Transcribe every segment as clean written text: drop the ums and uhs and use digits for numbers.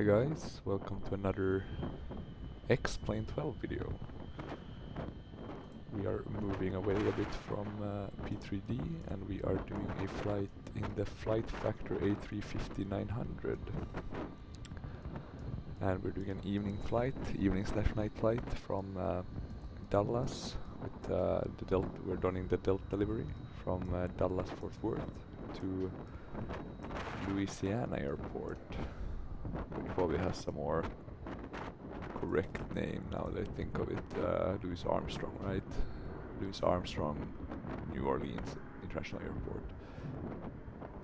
Hi guys, welcome to another X-Plane 12 video. We are moving away a bit from P3D and we are doing a flight in the FlightFactor A350-900. And we're doing an evening /night flight from Dallas with we're doing the Delta delivery from Dallas Fort Worth to Louisiana Airport, which probably has some more correct name now that I think of it. Louis Armstrong, right? Louis Armstrong, New Orleans International Airport.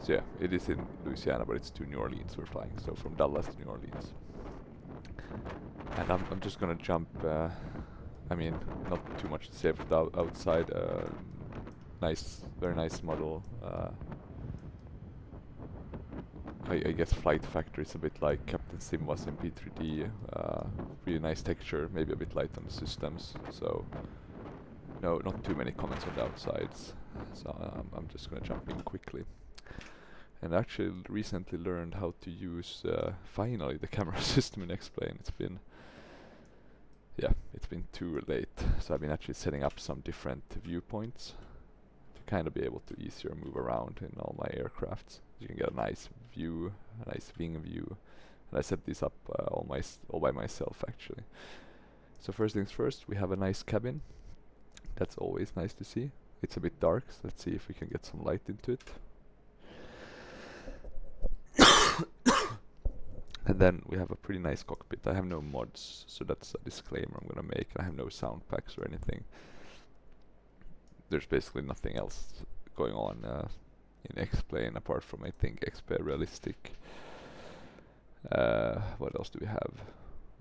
So yeah, it is in Louisiana, but it's to New Orleans we're flying. So from Dallas to New Orleans. And I'm just gonna jump. I mean, not too much to say for the outside. Very nice model. I guess FlightFactor is a bit like Captain Sim was in P3D. Really nice texture, maybe a bit light on the systems. So no, not too many comments on the outsides. So I'm just gonna jump in quickly. And actually recently learned how to use finally the camera system in X-Plane. It's been too late. So I've been actually setting up some different viewpoints to kind of be able to easier move around in all my aircrafts. You can get a nice view, a nice wing view, and I set this up all by myself actually. So first things first, we have a nice cabin. That's always nice to see. It's a bit dark, so let's see if we can get some light into it. And then we have a pretty nice cockpit. I have no mods, so that's a disclaimer I'm gonna make. I have no sound packs or anything. There's basically nothing else going on in X-Plane apart from I think XP Realistic. What else do we have?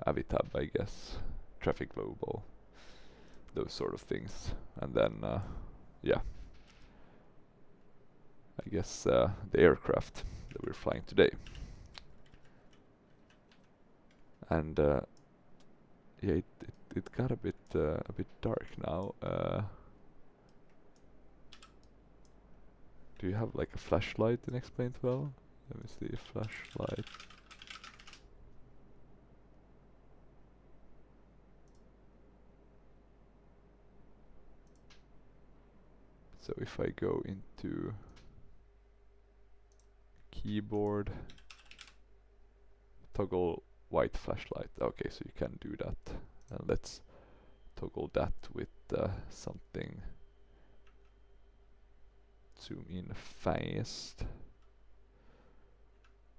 Avitab, I guess. Traffic Global. Those sort of things. And then, yeah. I guess the aircraft that we're flying today. And yeah, it got a bit dark now. Do you have like a flashlight in X-Plane 12? Let me see, flashlight. So if I go into keyboard, toggle white flashlight. Okay, so you can do that. And let's toggle that with something. Zoom in fast.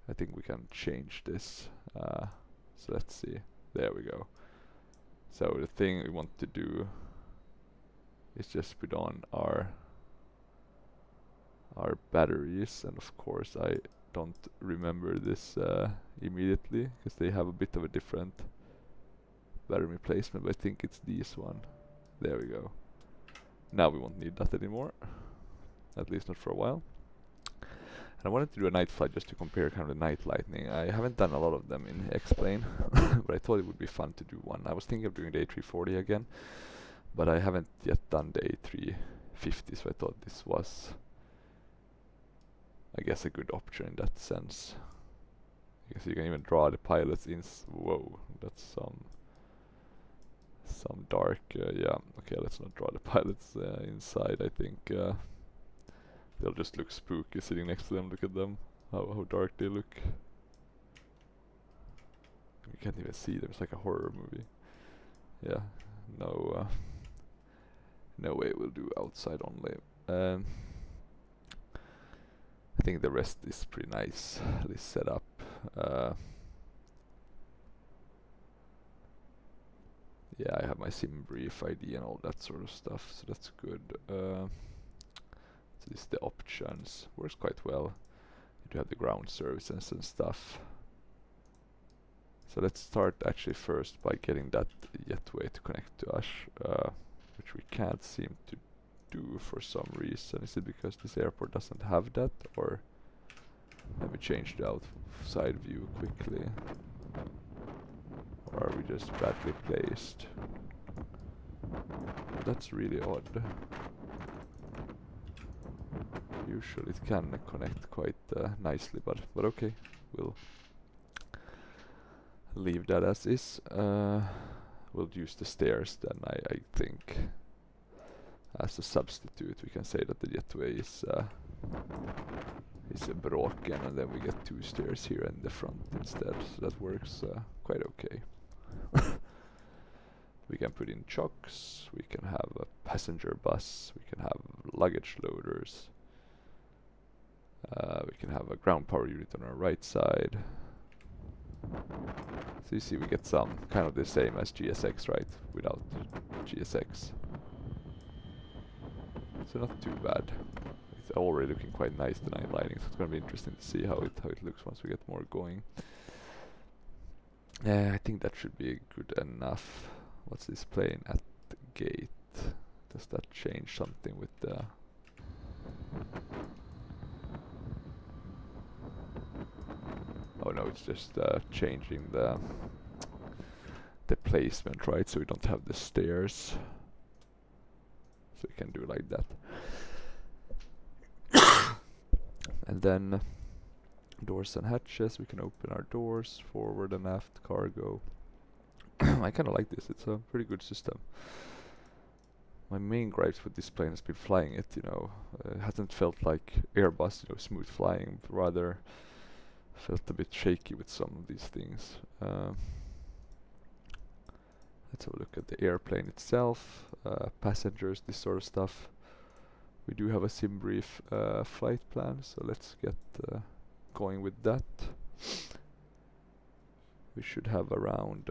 I think we can change this. So let's see. There we go. So the thing we want to do is just put on our batteries, and of course I don't remember this immediately because they have a bit of a different battery replacement, but I think it's this one. There we go. Now we won't need that anymore, at least not for a while. And I wanted to do a night flight just to compare kind of the night lightning. I haven't done a lot of them in X-Plane, but I thought it would be fun to do one. I was thinking of doing the A340 again, but I haven't yet done the A350, so I thought this was, I guess, a good option in that sense. I guess you can even draw the pilots in. Whoa, that's some dark. Yeah, okay, let's not draw the pilots inside. I think they'll just look spooky sitting next to them. Look at them, how dark they look. You can't even see them. It's like a horror movie. Yeah, no way we'll do outside only. I think the rest is pretty nice, this setup. Yeah, I have my sim brief ID and all that sort of stuff, so that's good. So this is the options. Works quite well. You do have the ground services and stuff. So let's start actually first by getting that jetway to connect to us, which we can't seem to do for some reason. Is it because this airport doesn't have that, or let me change the outside view quickly, or are we just badly placed? That's really odd. Usually it can connect quite nicely, but okay, we'll leave that as is. We'll use the stairs then, I think. As a substitute, we can say that the jetway is broken, and then we get 2 stairs here in the front instead. So that works quite okay. We can put in chocks, we can have a passenger bus, we can have luggage loaders, we can have a ground power unit on our right side. So you see we get some kind of the same as GSX, right? Without GSX. So not too bad. It's already looking quite nice, the night lighting, so it's gonna be interesting to see how it looks once we get more going. I think that should be good enough. What's this plane at the gate? Does that change something with the... Oh no, it's just changing the placement, right? So we don't have the stairs. So we can do it like that. And then doors and hatches, we can open our doors, forward and aft cargo. I kind of like this, it's a pretty good system. My main gripes with this plane has been flying it, you know. It hasn't felt like Airbus, you know, smooth flying, but rather felt a bit shaky with some of these things. Let's have a look at the airplane itself, passengers, this sort of stuff. We do have a sim brief flight plan, so let's get going with that. We should have around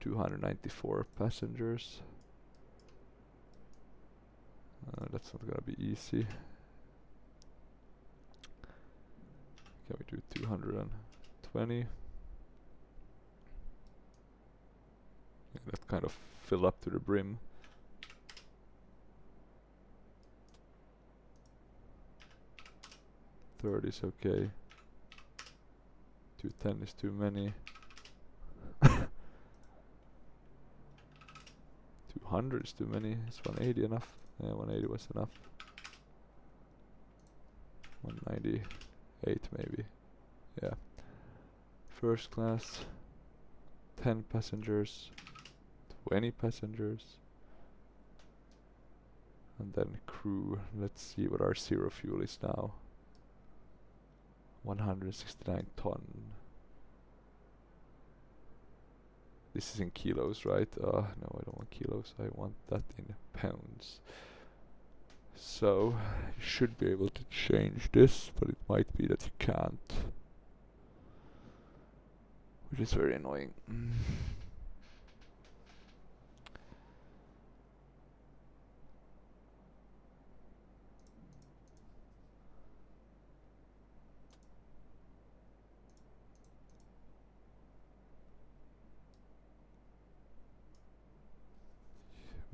294 passengers. That's not gonna be easy. Can we do 220? Yeah, that kind of fill up to the brim. $30 is okay. 210 is too many. 200 is too many. Is 180 enough? Yeah, 180 was enough. 198 maybe. Yeah. First class, 10 passengers, 20 passengers. And then crew. Let's see what our zero fuel is now. 169 ton. This is in kilos, right? No, I don't want kilos. I want that in pounds. So, you should be able to change this, but it might be that you can't. Which is very annoying.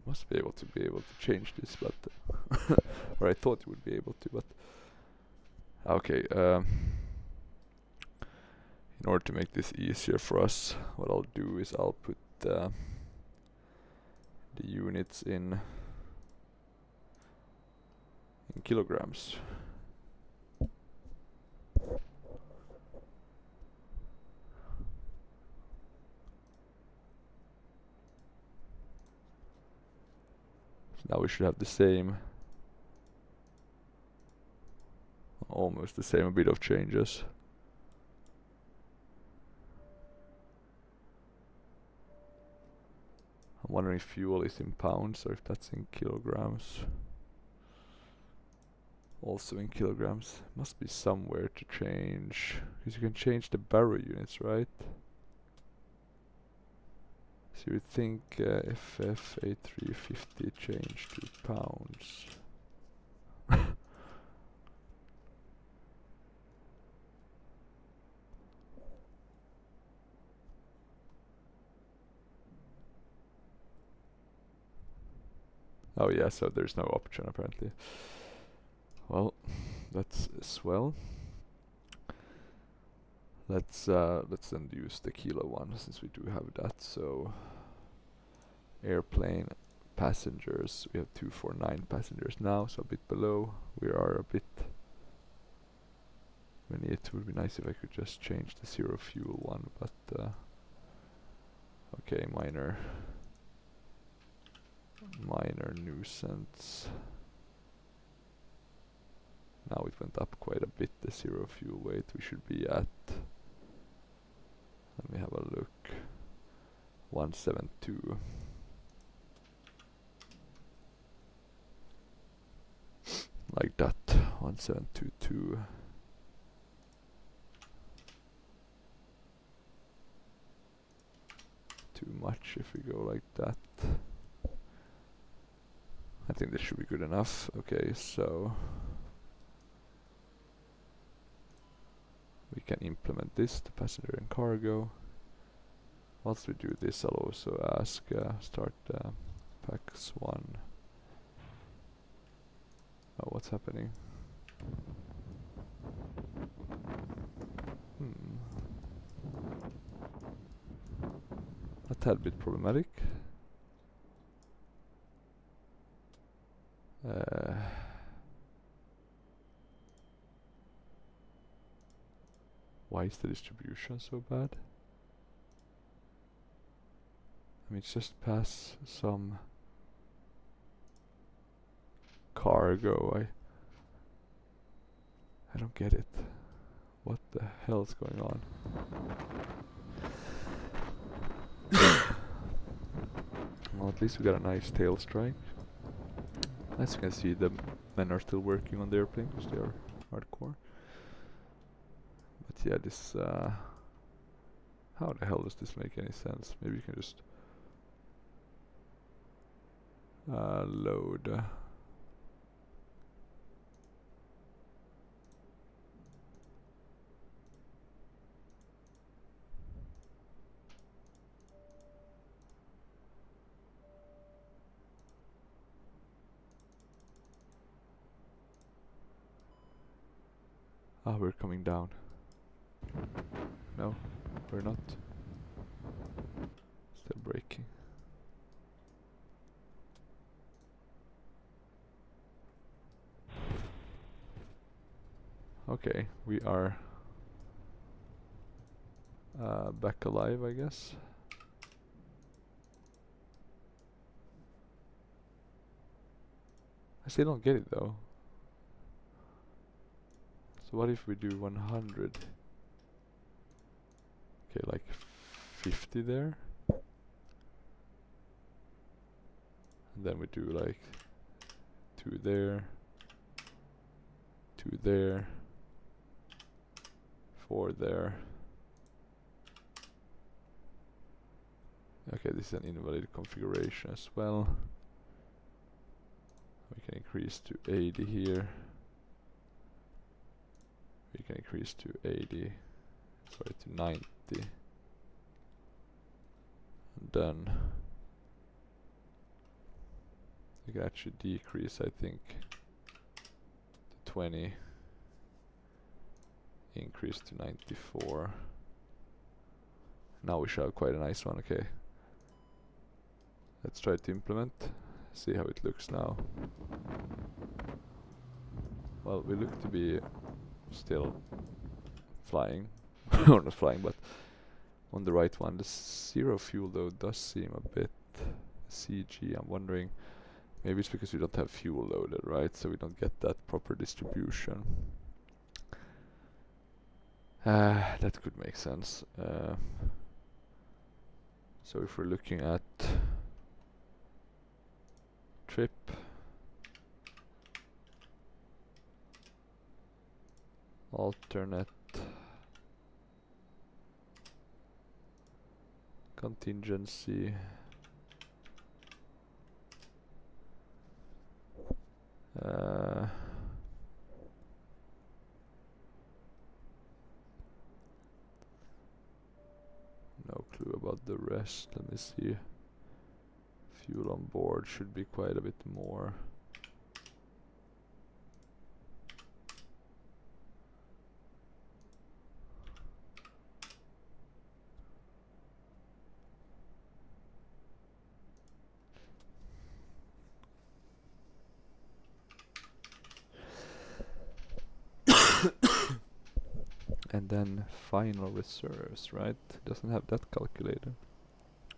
Must be able to change this, but or I thought you would be able to, but okay. In order to make this easier for us, what I'll do is I'll put the units in kilograms. Now we should have the same, almost the same, a bit of changes. I'm wondering if fuel is in pounds or if that's in kilograms. Also in kilograms. Must be somewhere to change, because you can change the barrel units, right? So you would think FF A350 change to pounds. Oh yeah, so there's no option apparently. Well, that's swell. Let's then use the kilo one since we do have that. So airplane passengers, we have 249 passengers now, so a bit below. We are a bit It would be nice if I could just change the zero fuel one, but okay, minor nuisance. Now it went up quite a bit, the zero fuel weight. We should be at, let me have a look, 172. Like that, 1722. Too much if we go like that. I think this should be good enough. Okay, so we can implement this to passenger and cargo. Once we do this, I'll also ask start PAX 1. Oh, what's happening? A tad bit problematic. Why is the distribution so bad? I mean, it's just past some cargo. I don't get it. What the hell is going on? Well, at least we got a nice tail strike. As you can see, the men are still working on the airplane because they are hardcore. But yeah, this how the hell does this make any sense? Maybe you can just load. We're coming down. No, we're not. Still braking. Okay, we are back alive, I guess. I still don't get it though. So what if we do 100? Okay, like 50 there. And then we do like 2 there, 2 there, 4 there. Okay, this is an invalid configuration as well. We can increase to 80 here. We can increase to 80, sorry, to 90. And then we can actually decrease, I think, to 20. Increase to 94. Now we should have quite a nice one, okay. Let's try to implement, see how it looks now. Well, we look to be still flying, or not flying, but on the right one. The zero fuel though does seem a bit CG. I'm wondering, maybe it's because we don't have fuel loaded, right? So we don't get that proper distribution. That could make sense. So if we're looking at trip, alternate, contingency, no clue about the rest. Let me see. Fuel on board should be quite a bit more. And then final reserves, right? Doesn't have that calculated.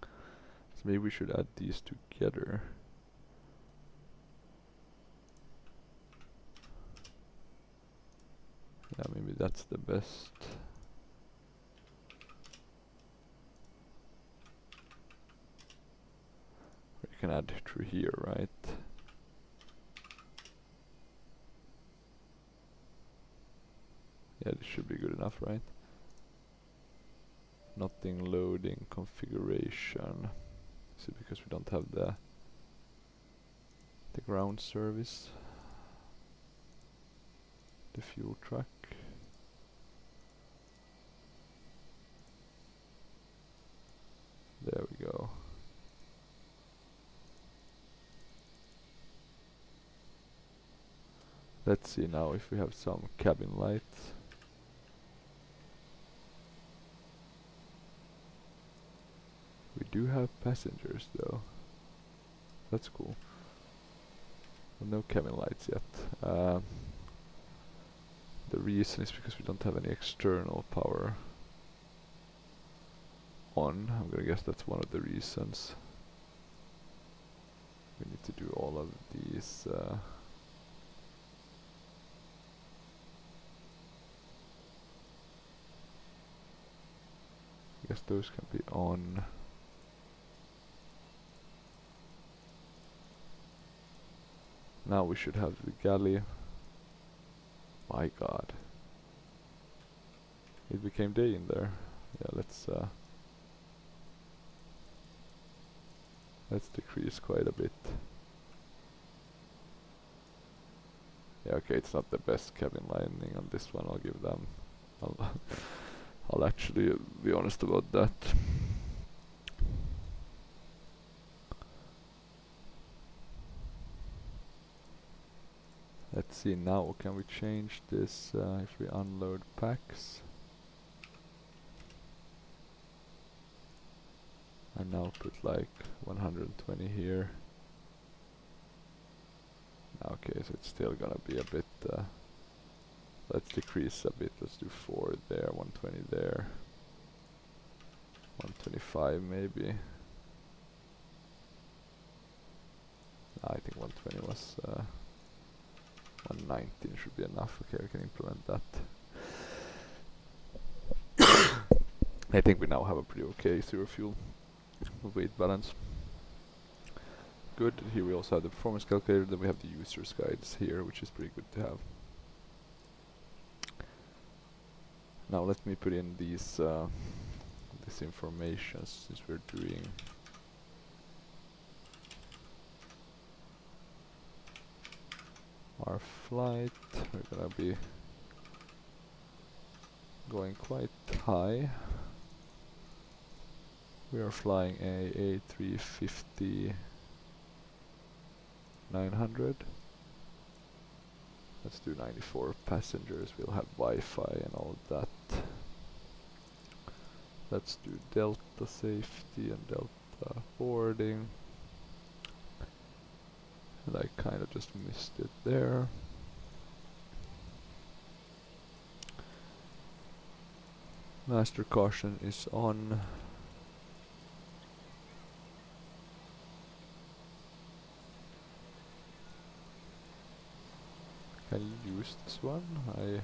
So maybe we should add these together. Yeah, maybe that's the best. You can add through here, right? Yeah, this should be good enough, right? Nothing loading configuration. Is it because we don't have the ground service? The fuel truck. There we go. Let's see now if we have some cabin lights. We do have passengers though. That's cool. Well, no cabin lights yet. The reason is because we don't have any external power on. I'm gonna guess that's one of the reasons. We need to do all of these. I guess those can be on. Now we should have the galley. My god. It became day in there. Yeah, let's decrease quite a bit. Yeah, okay, it's not the best cabin lining on this one, I'll give them. I'll actually be honest about that. Let's see now, can we change this if we unload packs? And now put like 120 here. Okay, so it's still gonna be a bit, let's decrease a bit, let's do 4 there, 120 there. 125 maybe. I think 120 was, 119 should be enough. Okay, we can implement that. I think we now have a pretty okay zero fuel weight balance. Good. Here we also have the performance calculator, then we have the user's guides here, which is pretty good to have. Now let me put in these this information since we're doing our flight. We're gonna be going quite high. We are flying a A350-900. Let's do 94 passengers. We'll have Wi-Fi and all that. Let's do Delta safety and Delta boarding. And I kind of just missed it there. Master caution is on. Can you use this one? I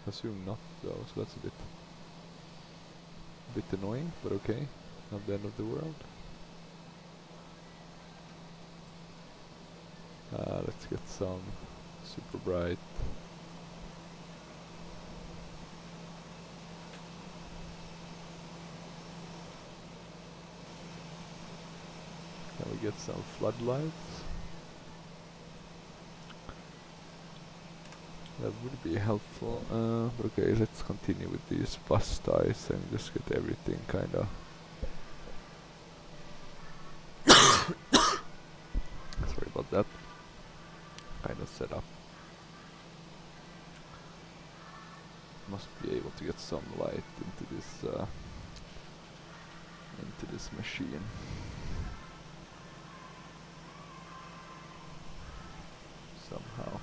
assume not though, so that's a bit annoying, but okay, not the end of the world. Let's get some super bright. Can we get some floodlights? That would be helpful. But okay, let's continue with these bus ties and just get everything kinda sorry about that. Kinda set up. Must be able to get some light into this machine. Somehow.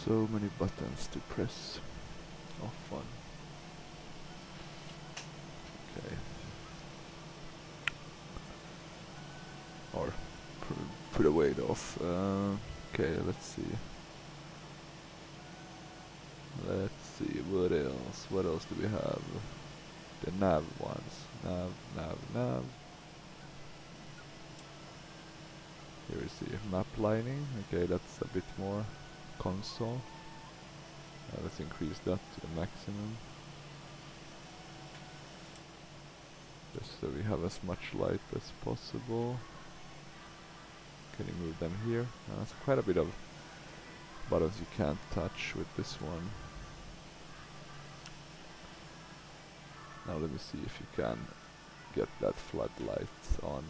So many buttons to press. Off one. Okay. Or put away the off. Okay, let's see. Let's see, what else? What else do we have? The nav ones. Nav. Here we see map lining. Okay, that's a bit more console. Let's increase that to the maximum. Just so we have as much light as possible. Can you move them here? That's quite a bit of buttons you can't touch with this one. Now let me see if you can get that floodlight on.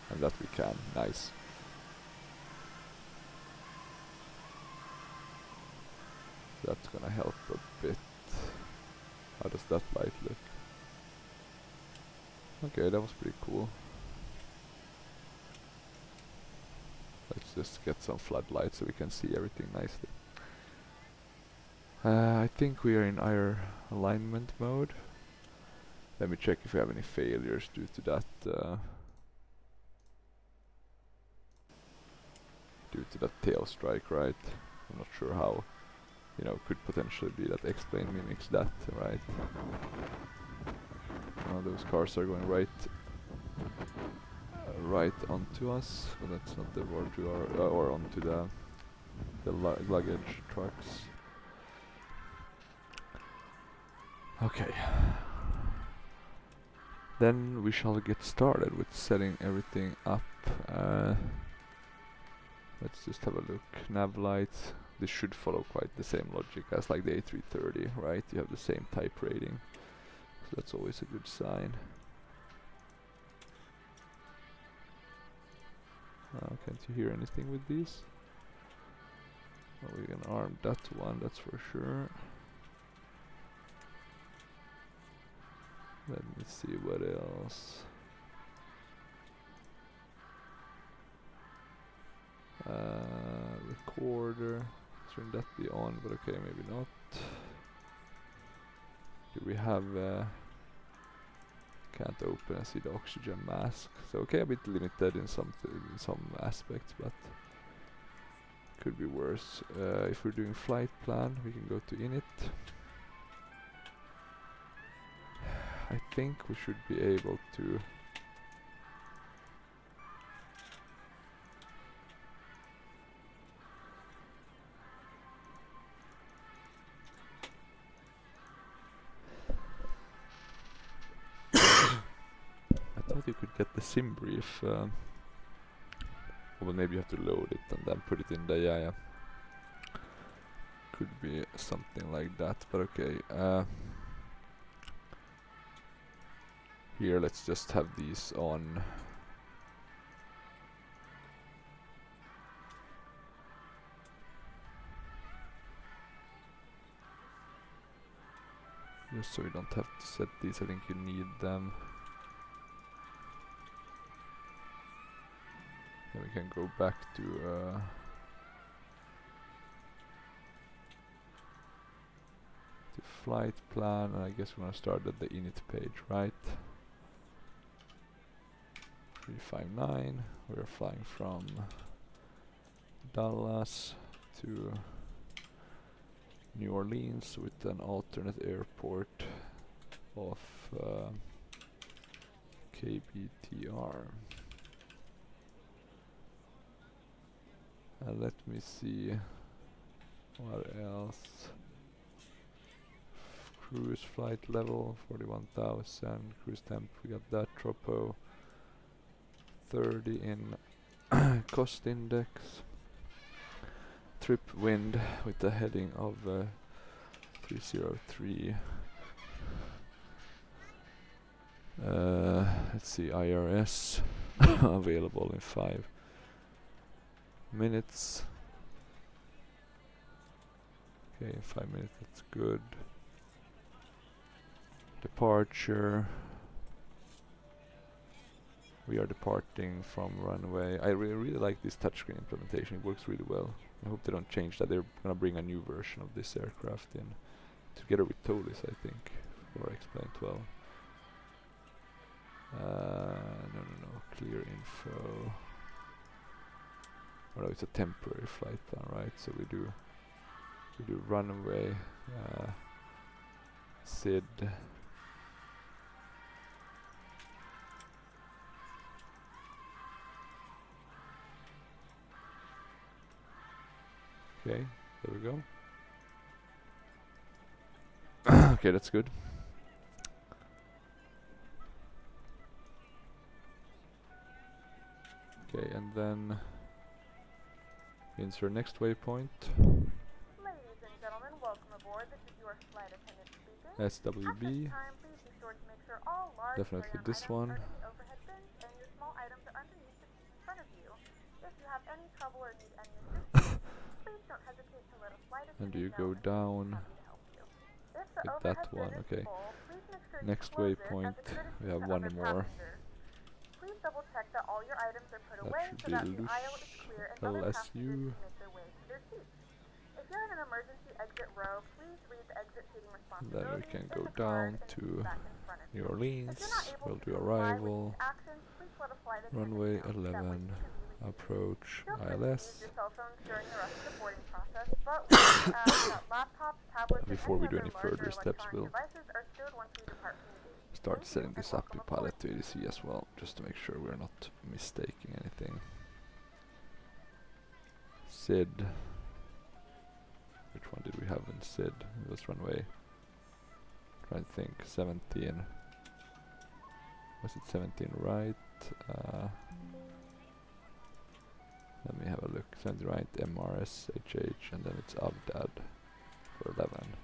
And that we can. Nice. That's gonna help a bit. How does that light look? Okay, that was pretty cool. Let's just get some floodlights so we can see everything nicely. I think we are in our alignment mode. Let me check if we have any failures due to that. Due to that tail strike, right? I'm not sure how. You know, could potentially be that X-plane mimics that, right? Those cars are going right onto us, but that's not the word we are, or onto the luggage trucks. Okay. Then we shall get started with setting everything up. Let's just have a look. Nav lights. This should follow quite the same logic as like the A330, right? You have the same type rating, so that's always a good sign. Can't you hear anything with these? Well, we can arm that one, that's for sure. Let me see what else. Recorder. Shouldn't that be on? But okay, maybe not. Do we have? Can't open and see the oxygen mask. So okay, a bit limited in some aspects, but could be worse. If we're doing flight plan, we can go to init. I think we should be able to. I thought you could get the sim brief. Well, maybe you have to load it and then put it in the yeah. Could be something like that, but okay. Here, let's just have these on. Just so we don't have to set these, I think you need them. Then we can go back to flight plan, and I guess we're gonna start at the init page, right? 359, we're flying from Dallas to New Orleans with an alternate airport of KBTR. Let me see what else. Cruise flight level 41,000. Cruise temp, we got that. Tropo 30 in cost index. Trip wind with a heading of 303. Let's see, IRS available in 5 minutes. Okay, in 5 minutes, that's good. Departure. We are departing from runway. I really like this touchscreen implementation. It works really well. I hope they don't change that. They're gonna bring a new version of this aircraft in together with Tolis, I think, or explained well. No, clear info. Oh no, it's a temporary flight plan, right? So we do runway, SID. Okay, there we go. Okay, that's good. Okay, and then insert next waypoint. Ladies and gentlemen, welcome aboard. This is your flight attendant speaking. SWB. At this time, please be sure to make sure all large Definitely this carry-on one. items are in the overhead bins and your small items are underneath the seat in front of you. If you have any trouble or need any assistance, please don't hesitate to let a flight attendant And you know, go and we'll down be happy to help you. If the with that overhead one. bin is Okay. full, please make sure you Next close it waypoint. as a courtesy We have to one other more. passengers. Please double check that all your items are put That away should so be that the aisle is clear and other passengers LSU. can make their way to their seats. If you're in an emergency exit row, please read the exit seating responsibilities. Then we can in go the card down in the to seat back in front of New you. Orleans. If you're not able We'll to do comply with arrival. these actions, please let a flight attendant Runway know. That way 11. you can be relieved. Approach Feel free to use ILS. your cell phones during the rest of the boarding process, but we do ask that laptops, tablets, and Before any we do other any larger further steps, electronic we'll devices are stowed once we depart from the gate. start Thank setting you, this and up in welcome aboard. Pilot to ADC as well, just to make sure we're not mistaking anything. SID. Which one did we have in SID? It was runway. Trying to think. 17. Was it 17 right? Let me have a look. 17 right, MRS, HH, and then it's Abdad for 11.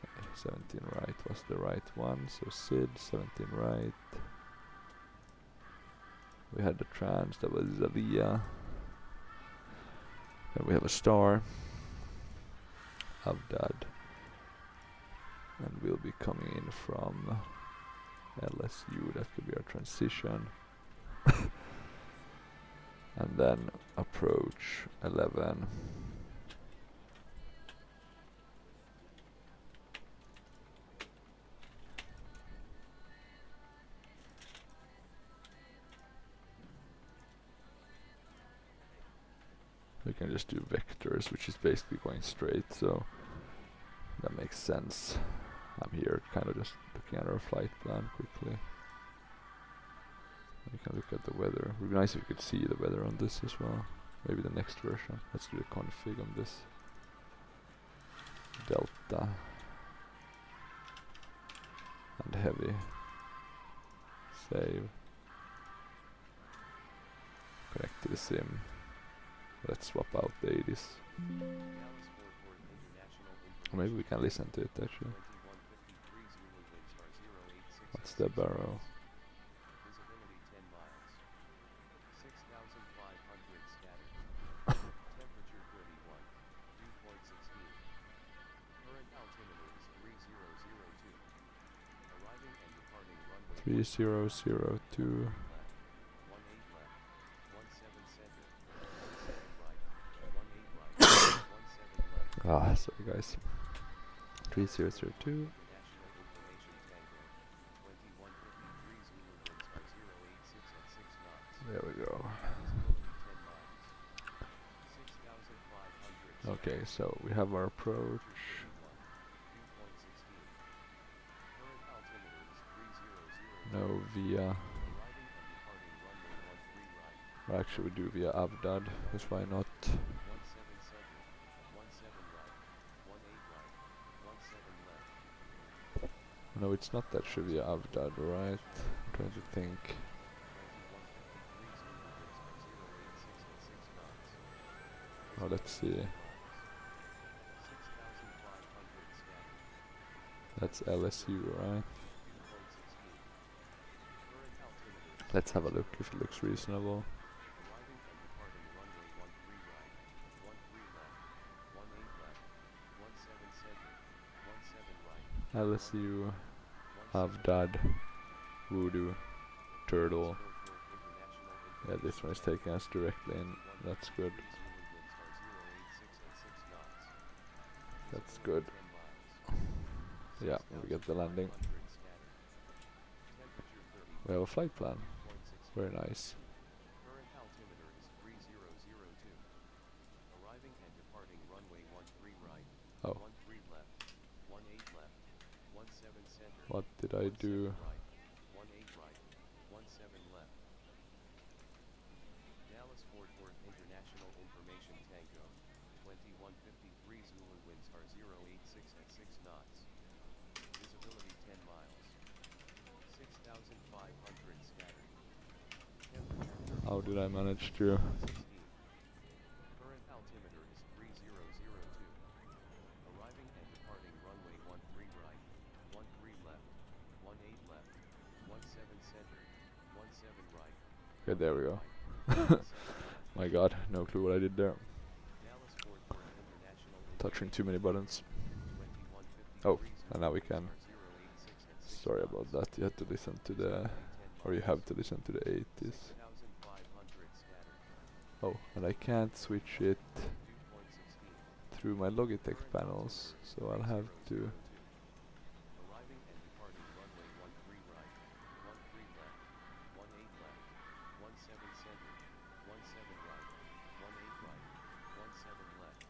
Okay, 17 right was the right one, so SID, 17 right. We had the trans, that was Zalia. Then we have a star, Abdad. And we'll be coming in from LSU, that could be our transition. And then approach 11. We can just do vectors, which is basically going straight, so that makes sense. I'm here kind of just looking at our flight plan quickly. We can look at the weather. It would be nice if we could see the weather on this as well. Maybe the next version. Let's do the config on this. Delta. And heavy. Save. Connect to the sim. Let's swap out the 80s. Or maybe we can listen to it actually. What's the barrow? Visibility 10 miles. 6,500 scattered. Temperature 31. Dew point 16. Current altimeter is 3002. Arriving and departing runway 3002. 18 left. 17 center. 17 right. 18 right. 17 left. Ah, sorry guys. 3002. International Information Tango. 2153 Zulu winds are 086 at 6 knots. There we go. Visibility 10 miles. 6,500 Okay, so we have our approach. Dew point 16. Current altimeter is 3002. No via. Arriving and departing runway 13 right. Or actually we do via Abdad, because why not? 17 center. 17 right. 18 right. 17 left. No, it's not that should be Abdad, right? I'm trying to think. 2153 Zulu winds are 086 at 6 knots. Oh, let's see. 6,500 scattered. That's LSU, right? Dew point 16. Current altimeter is Let's have a look if it looks reasonable. arriving and departing runway 13 right. 13 left. 18 left. 17 center. 17 right. LSU, 17 Abdad, Voodoo, Turtle. International Yeah, this one is taking us directly in. That's good. Zulu winds are 086 at 6 knots. That's good. Visibility 10 miles. Yeah, we get the landing. 6,500 scattered. Temperature 30. We have a flight plan. 0.6. Very nice. Current altimeter is 3002. Arriving and departing runway 13 right, Oh, 13 left, 18 left, 17 center, what did I 17 do? right, 18 right, 17 left. Dallas Fort Worth International Information Tango, 2153 Zulu winds are 086 at 6 knots. Visibility 10 miles. 6,500 scattered. Temperature 30. How did I manage to? 16. Current altimeter is 3002. Arriving and departing runway 13 right, 13 left, 18 left, 17 center, 17 right. Okay, there we go. 17 left. My god, no clue what I did there. Dallas Fort Worth International Touching too many buttons. 2153 Oh, and now we can. 086 at 6 Sorry knots. about that. You had to listen to the, or you have to listen to the 80s. 6,500 scattered. Oh, and I can't switch it 2.16. through my Logitech Current panels, altimeter is so I'll have to. 3002. Arriving and departing runway 13 right, 13 left, 18 left, 17 center, 17 right, 18 right, 17 left.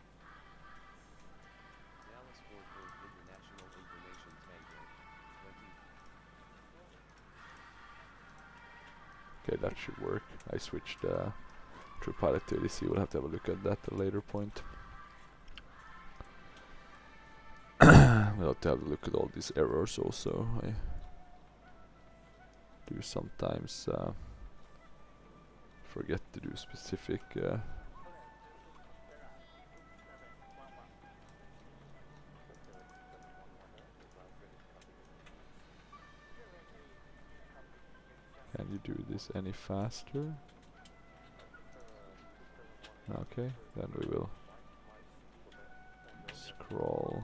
Dallas Fort Worth International Information Tango, 20. Okay, that should work. I switched through Pilot to ADC. We'll have to have a look at that at a later point. We'll have to have a look at all these errors also. I do sometimes forget to do specific Can you do this any faster? Okay, then we will scroll.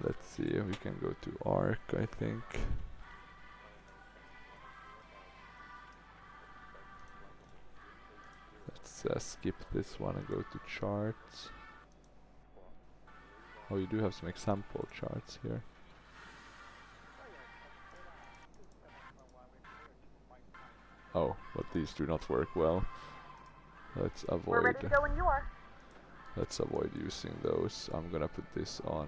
Let's see if we can go to ARC, I think. Let's skip this one and go to charts. Oh, you do have some example charts here. Oh, but these do not work well. Let's We're ready to avoid. go when you are. Let's avoid using those. I'm gonna put this on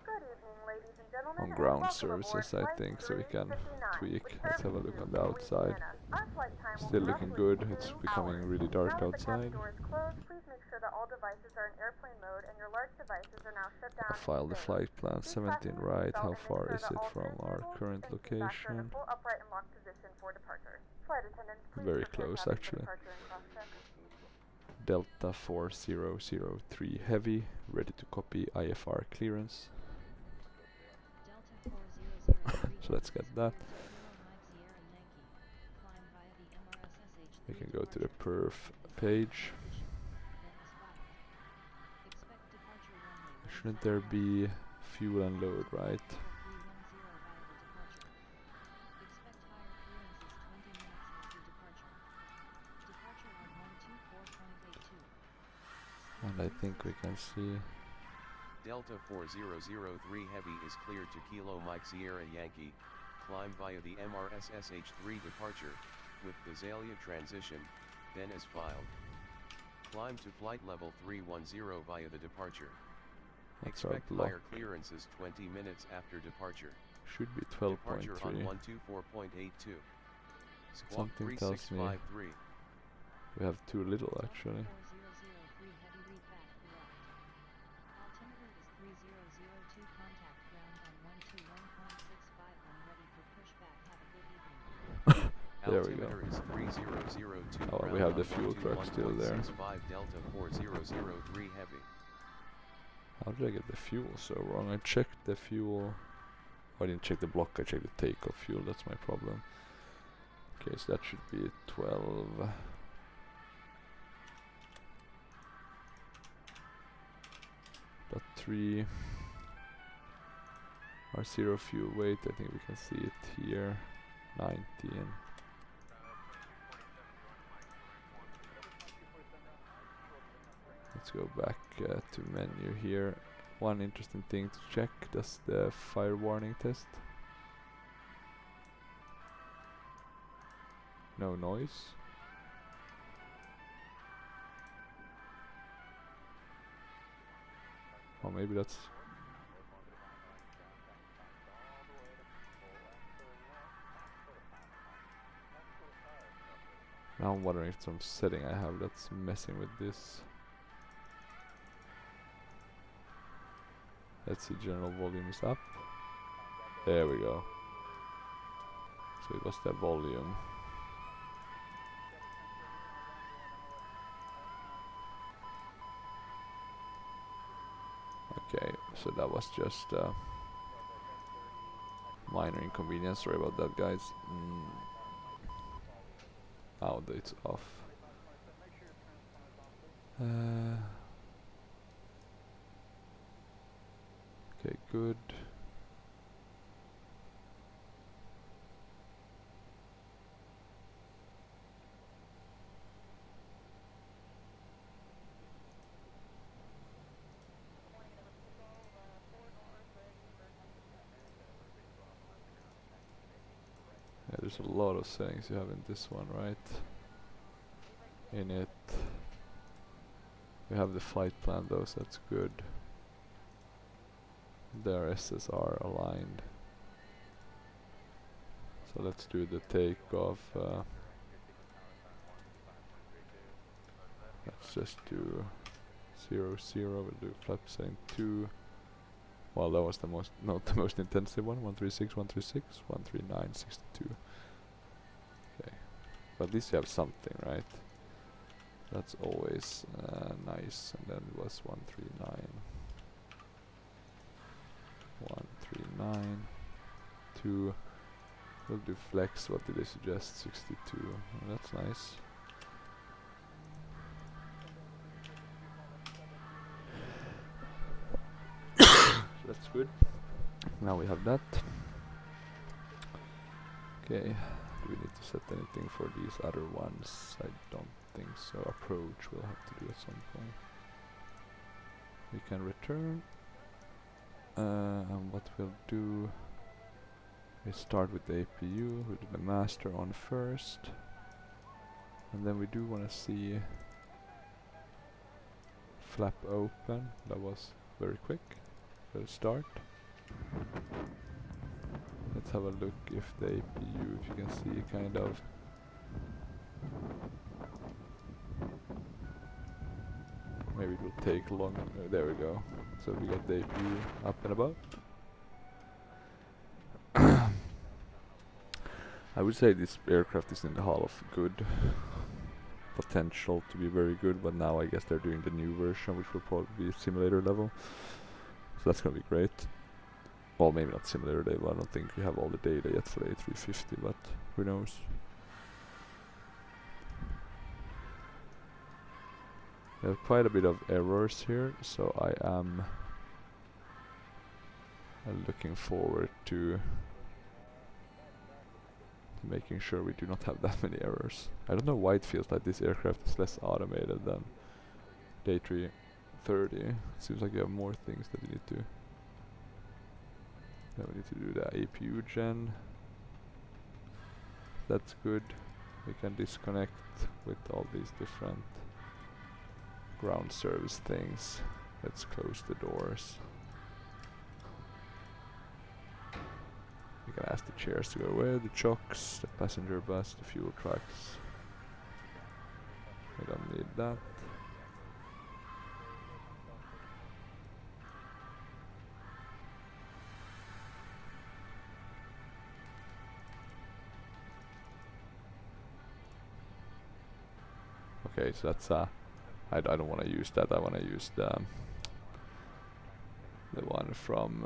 Good evening, ladies and gentlemen, and ground welcome aboard services, I Flight think, so we can 359, tweak. with Let's have a look service on to the outside. Louisiana. Our flight time will Still be looking roughly good. 2 It's becoming hours. really dark Now that the outside. cabin door is closed, please make sure that all devices are in airplane mode and your large devices are now shut down. I filed the and flight plan. Please 17 fasten your right. seatbelt How and make far sure is that it all from our turntables current and seat backs are in a location? full upright and locked position for departure. Flight attendants, please Very prepare close, cabin for actually. departure and cross check. Delta 4003 Heavy, ready to copy IFR clearance. So let's get that. We can go to the perf page. Shouldn't there be fuel and load, right? And I think we can see. Delta 4003 Heavy is cleared to Kilo Mike Sierra Yankee, climb via the MRSSH-3 departure, with the Zalia transition, then as filed. Climb to flight level 310 via the departure. That's our Expect block. higher clearances 20 minutes after departure. Should be Departure on 12.3. 124.82. Squawk Something tells me 3653. we have too little actually. There we go. Altimeter is 3002. Oh, and we ground have the on fuel truck still there. 121.65 Delta 4003 Heavy. How did I get the fuel so wrong? I checked the fuel. I didn't check the block, I checked the takeoff fuel, that's my problem. Okay, so that should be 12. Dot 3. Our zero fuel weight, I think we can see it here. 19. let's go back to menu here. One interesting thing to check, does the fire warning test? No noise. Or maybe that's... Now I'm wondering if some setting I have that's messing with this. Let's see, general volume is up. There we go. So it was the volume. Okay, so that was just minor inconvenience. Sorry about that, guys. Now that it's off. Okay, good. Yeah, there's a lot of settings you have in this one, right? In it. We have the flight plan though, so that's good. Their SSR aligned. So let's do the takeoff. Let's just do 0, 0. We'll do flap setting 2. Well, that was the most, not the most intensive one. 136, 136, 139, 62. Okay, but at least you have something, right? That's always nice. And then it was 139, 139, 2. We'll do flex. What did they suggest? 62. Oh, that's nice. So that's good. Now we have that. Okay. Do we need to set anything for these other ones? I don't think so. Approach we'll have to do at some point. We can return. And what we'll do is start with the APU. We'll do the master on first. And then we do want to see flap open. That was very quick. We'll start. Let's have a look if the APU, if you can see, kind of maybe it will take long. There we go. So we got the APU up and about. I would say this aircraft is in the hall of good potential to be very good, but now I guess they're doing the new version, which will probably be simulator level. So that's gonna be great. Well, maybe not simulator level. I don't think we have all the data yet for the A350, but who knows? We have quite a bit of errors here, so I am looking forward to making sure we do not have that many errors. I don't know why it feels like this aircraft is less automated than the A330. It seems like you have more things that you need to. Then we need to do the APU gen. That's good. We can disconnect with all these different ground service things. Let's close the doors. We can ask the chairs to go away, the chocks, the passenger bus, the fuel trucks. We don't need that. Okay, so that's I don't want to use that. I want to use the one from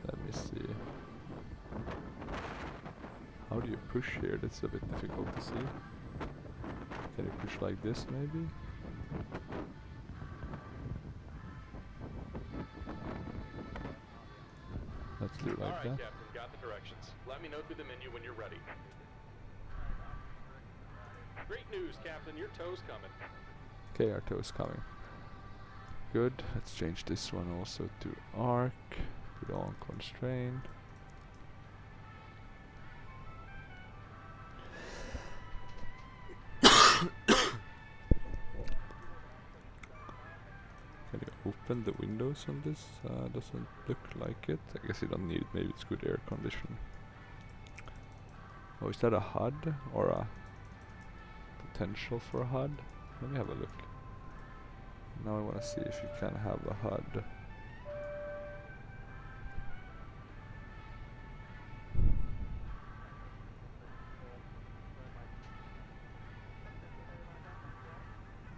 let me see. How do you push here? That's a bit difficult to see. Can you push like this maybe? Let's do it like that. Captain, got the directions. Let me know through the menu when you're ready. Great news, Captain. Your tow's coming. Okay, our tow is coming. Good. Let's change this one also to arc. Put on constraint. Can you open the windows on this? Doesn't look like it. I guess you don't need it. Maybe it's good air conditioning. Oh, is that a HUD or a potential for a HUD? Let me have a look. Now I want to see if you can have a HUD.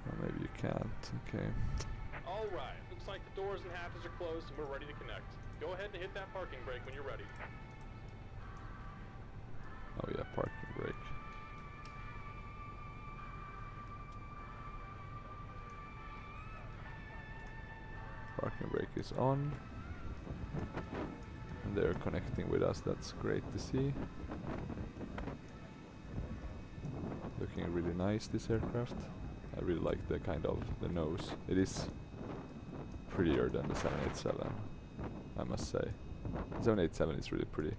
Or maybe you can't. Okay. All right. Looks like the doors and hatches are closed and we're ready to connect. Go ahead and hit that parking brake when you're ready. Oh yeah, parking brake. Parking brake is on. And they're connecting with us, that's great to see. Looking really nice, this aircraft. I really like the kind of the nose. It is prettier than the 787, I must say. The 787 is really pretty,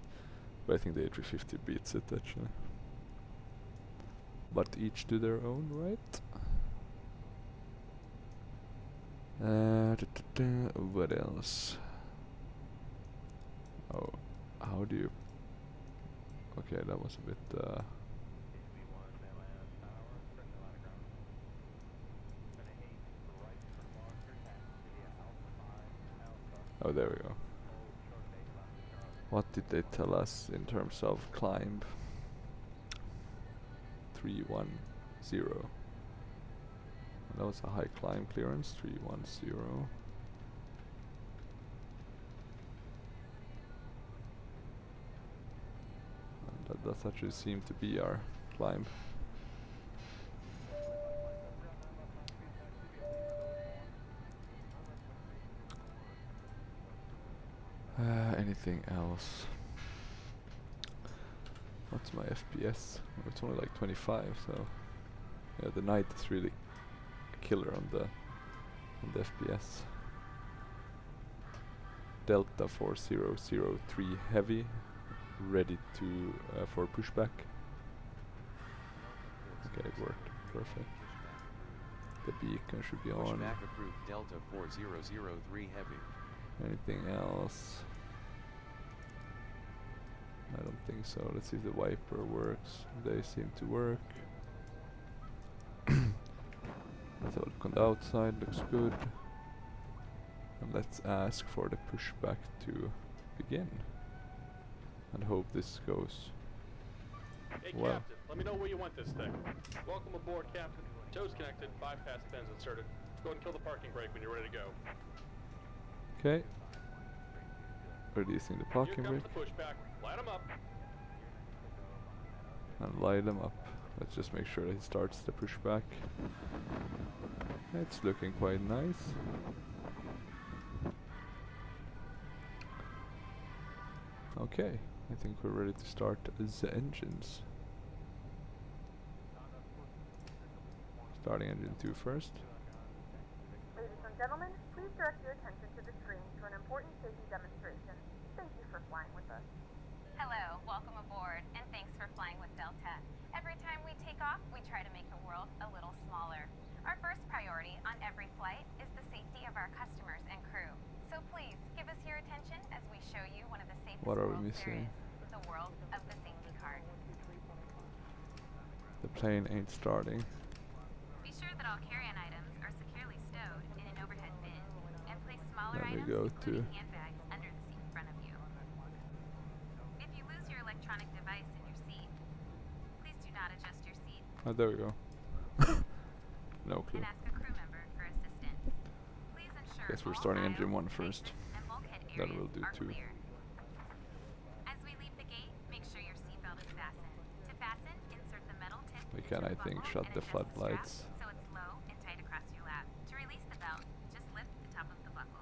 but I think the A350 beats it actually. But each to their own, right? What else? Oh, how do you... Okay, that was a bit... Oh, there we go. What did they tell us in terms of climb? 310. That was a high climb clearance, 310. And that does actually seem to be our climb. Anything else? What's my FPS? Oh, it's only like 25, so yeah, the night is really killer on the FPS. Delta 4003 heavy, ready to for pushback. Okay, it worked. Perfect. The beacon should be on. Pushback approved Delta 4003 heavy. Anything else? I don't think so. Let's see if the wiper works. They seem to work. Let's have a look on the outside. Looks good. And let's ask for the pushback to begin. And hope this goes Hey, well. Captain, let me know where you want this thing. Welcome aboard, Captain. Tow's connected, bypass pins inserted. Go ahead and kill the parking brake when you're ready to go. Okay. Releasing the parking Here brake. comes the pushback. Light them up. And light them up. Let's just make sure that he starts the pushback. It's looking quite nice. Okay, I think we're ready to start the engines. Starting engine 2 first. Ladies and gentlemen, please direct your attention to the screen to an important safety demonstration. Thank you for flying with us. Hello, welcome aboard, and thanks for flying with Delta. Every time we take off, we try to make the world a little smaller. Our first priority on every flight is the safety of our customers and crew. So please, give us your attention as we show you one of the safest What are we worlds there missing? is, the world of the safety card. The plane ain't starting. Be sure that all carry-on items are securely stowed in an overhead bin, and place smaller Let me items, go including to- handbags, under the seat in front of you. If you lose your electronic device in your seat, please do not adjust your seat Oh, there we go. No clue. and ask a crew member for assistance. Please ensure Guess we're all starting engine aisles, 1 first. segments, and bulkhead Then areas we'll do are 2. clear. As we leave the gate, make sure your seatbelt is fastened. To fasten, insert the metal tip We into can, the I think, buckle shut and the adjust floodlights. strap so it's low and tight across your lap. To release the belt, just lift the top of the buckle.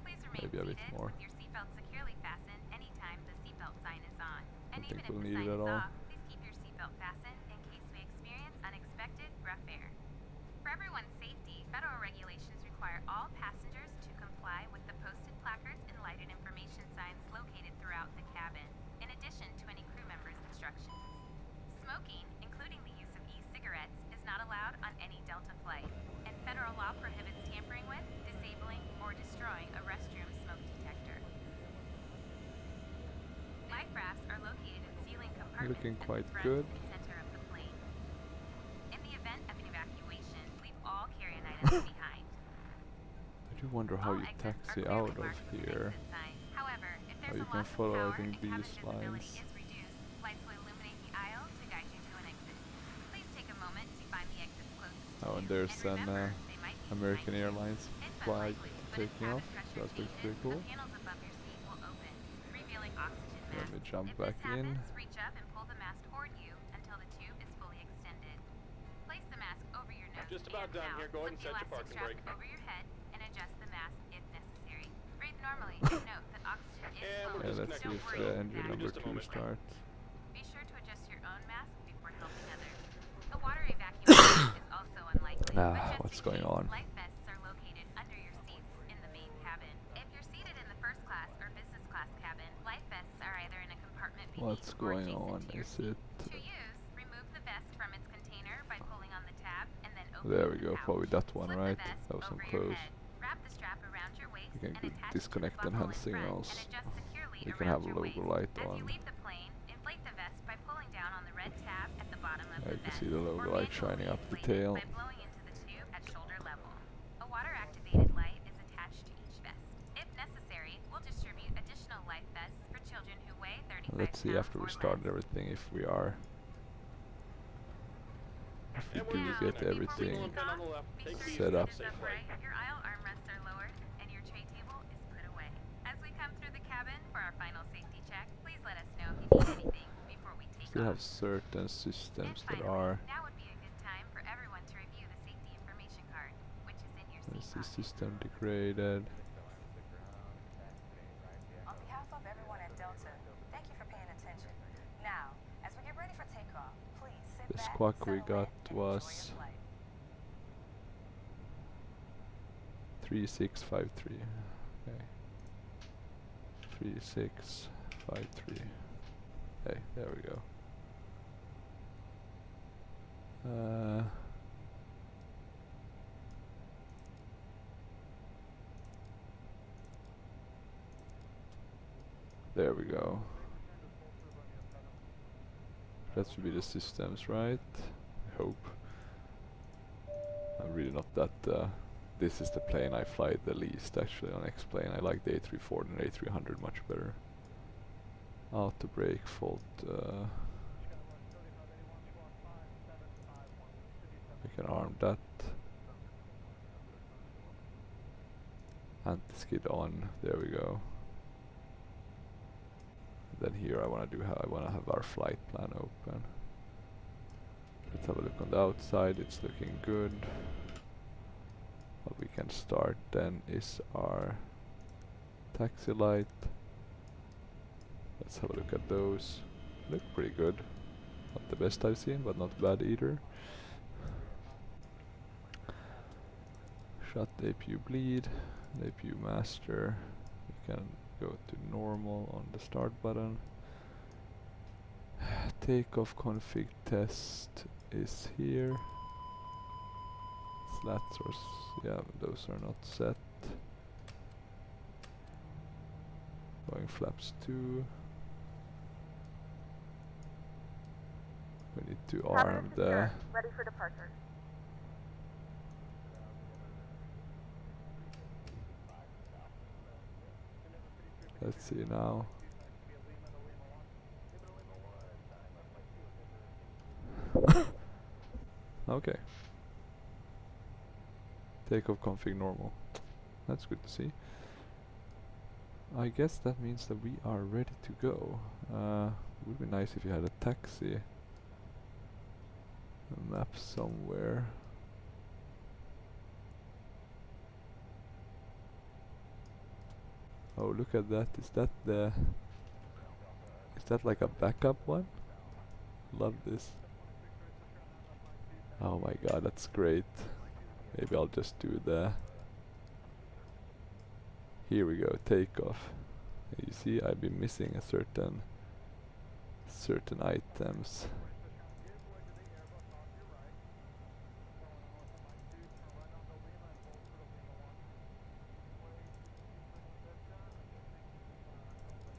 Please remain Maybe a bit seated more. with your seatbelt securely fastened anytime the seatbelt sign is on. And Don't even think if we'll the need sign it at is all. off, please keep your seatbelt fastened in case we experience unexpected everyone's safety, federal regulations require all passengers to comply with the posted placards and lighted information signs located throughout the cabin, in addition to any crew members' instructions. Smoking, including the use of e-cigarettes, is not allowed on any Delta flight, and federal law prohibits tampering with, disabling, or destroying a restroom smoke detector. Life rafts are located in ceiling compartments Looking at quite the front good. and center of the plane. In the event of an evacuation, leave all carry-on items behind. I do wonder how All you exits are taxi clearly out of marked with an here. exit sign. However, if Oh, there's you a can loss of follow, I power think, and cabin these visibility lines. is reduced, lights will illuminate the aisle to guide you to an exit. Please take a moment to find the exits closest to Oh, you, and there's and an remember, they might be American behind you. Airlines It's flight unlikely, but if taking cabin off. pressure That looks changes, pretty the cool. panels above your seat will open, revealing oxygen Let me masks. jump If back this in. happens, reach up and pull the mask toward you until the tube is fully extended. Place the mask over your nose Just about and done mouth. here. Go ahead and Slip the set your elastic parking strap brake. over your head and adjust the mask if necessary. Breathe normally and note that oxygen is And we're flowing. Yeah, let's see Don't if worry the if engine that number Just a 2 moment. starts. Be sure to adjust your own mask before helping others. The water evacuation is also unlikely, but just What's in going case, on? life vests are located under your seats in the main cabin. If you're seated in the first class or business class cabin, life vests are either in a compartment beneath What's or going adjacent on? to your Is seat. it... To use, remove the vest from its container by pulling on the tab and then opening There we the go, pouch. probably that one, Slip right? the vest That was on over your close. head. Wrap the strap around your waist We can and attach it to the disconnect buckle enhanced in front signals. and adjust securely We can around have a your logo waist. light As on. you leave the plane, inflate the vest by pulling down on the red tab at the bottom of Yeah, the you can vest, see the logo or light manually shining up the inflate it tail. by blowing into the tube at shoulder level. A water-activated light is attached to each vest. If necessary, we'll distribute additional life vests for children who weigh 35 Let's see pounds after we or started less. everything if we are... If we And we're do Now, get before we everything take Pin on off, the left. be Take sure the set your up. seat is upright, your aisle armrests are lowered, and your tray table is put away. As we come through the cabin for our final safety check, please let us know if you need anything before we take Still off. have certain And systems that finally, are... now would be a good time for everyone to review the safety information card, which is in your Let's seat see, pocket. system degraded. On behalf of everyone at Delta, thank you for paying attention. Now, as we get ready for takeoff, please sit The back, squawk we settle got in, and enjoy was your flight. 3653. Okay. 3653. Hey, there we go. There we go. That should be the systems, right? I hope. I'm really not that... this is the plane I fly the least actually on X-Plane. I like the A340 and A300 much better. Auto brake fault. I can arm that. Anti-skid on. There we go. Then here I wanna have our flight plan open. Let's have a look on the outside. It's looking good. What we can start then is our taxi light. Let's have a look at those. Look pretty good. Not the best I've seen, but not bad either. Shut the APU bleed. The APU master. We can go to normal on the start button. Takeoff config test is here. Slats are yeah, those are not set. Going flaps 2. We need to Cabin arm is the... secure, ready for departure. Let's see now. Okay. Takeoff config normal. That's good to see. I guess that means that we are ready to go. It would be nice if you had a taxi map somewhere. Oh, look at that. Is that the... Is that like a backup one? Love this. Oh my god, that's great. Maybe I'll just do the... Here we go, takeoff. You see, I've been missing a certain items.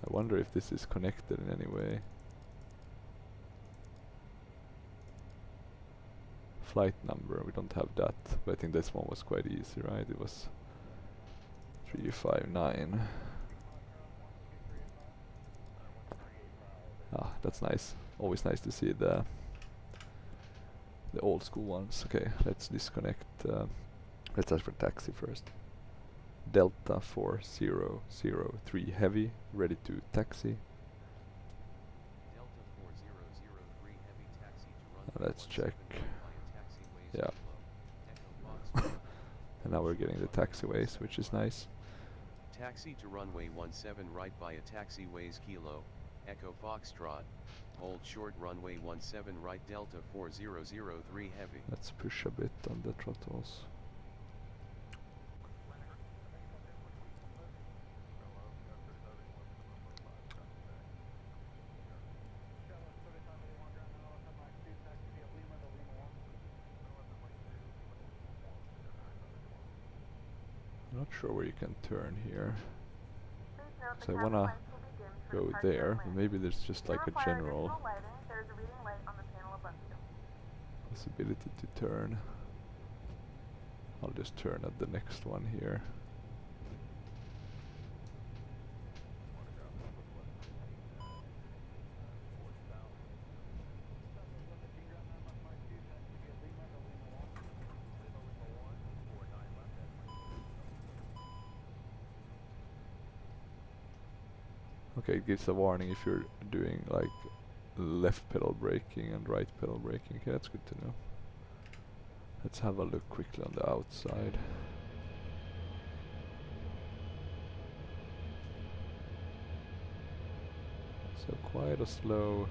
I wonder if this is connected in any way. Flight number, we don't have that, but I think this one was quite easy, right? It was 359. Ah, that's nice. Always nice to see the old school ones. Okay, let's disconnect. Let's ask for taxi first. Delta 4003 Heavy, ready to taxi. Delta 4003 Heavy taxi to run. Let's check. Yeah. And now we're getting the taxiways, which is nice. Taxi to runway 17 right via taxiways Kilo, Echo Foxtrot, hold short runway 17 right Delta 4003 Heavy. Let's push a bit on the throttles. I'm not sure where you can turn here. Please note So the I cabin wanna lights will be dimmed for go departure there, and but landing. maybe there's just If you like a require general additional lighting, there is a reading light on the panel above you. possibility to turn. I'll just turn at the next one here. Okay, it gives a warning if you're doing like left pedal braking and right pedal braking. Okay, that's good to know. Let's have a look quickly on the outside. So quite a slow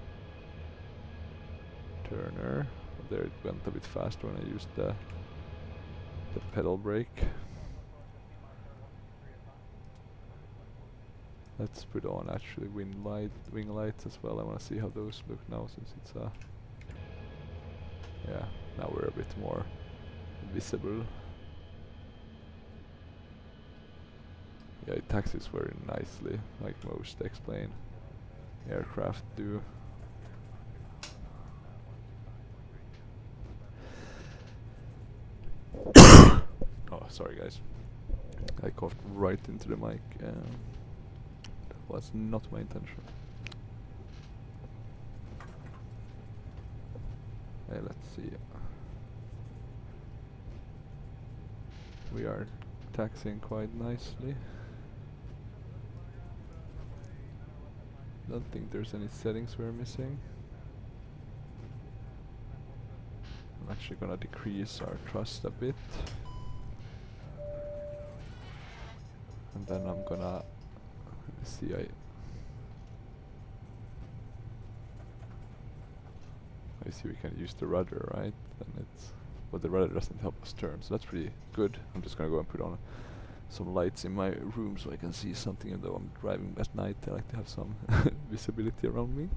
turner. There it went a bit faster when I used the pedal brake. Let's put on actually wing lights as well. I want to see how those look now since it's yeah, now we're a bit more visible. Yeah, it taxis very nicely, like most X-plane aircraft do. Oh, sorry guys. I coughed right into the mic. That was not my intention. Let's see. We are taxiing quite nicely. Don't think there's any settings we're missing. I'm actually gonna decrease our thrust a bit. And then I'm gonna, let me see, I see we can use the rudder, right? Then it's, but the rudder doesn't help us turn, so that's pretty good. I'm just gonna go and put on some lights in my room so I can see something, even though I'm driving at night. I like to have some visibility around me.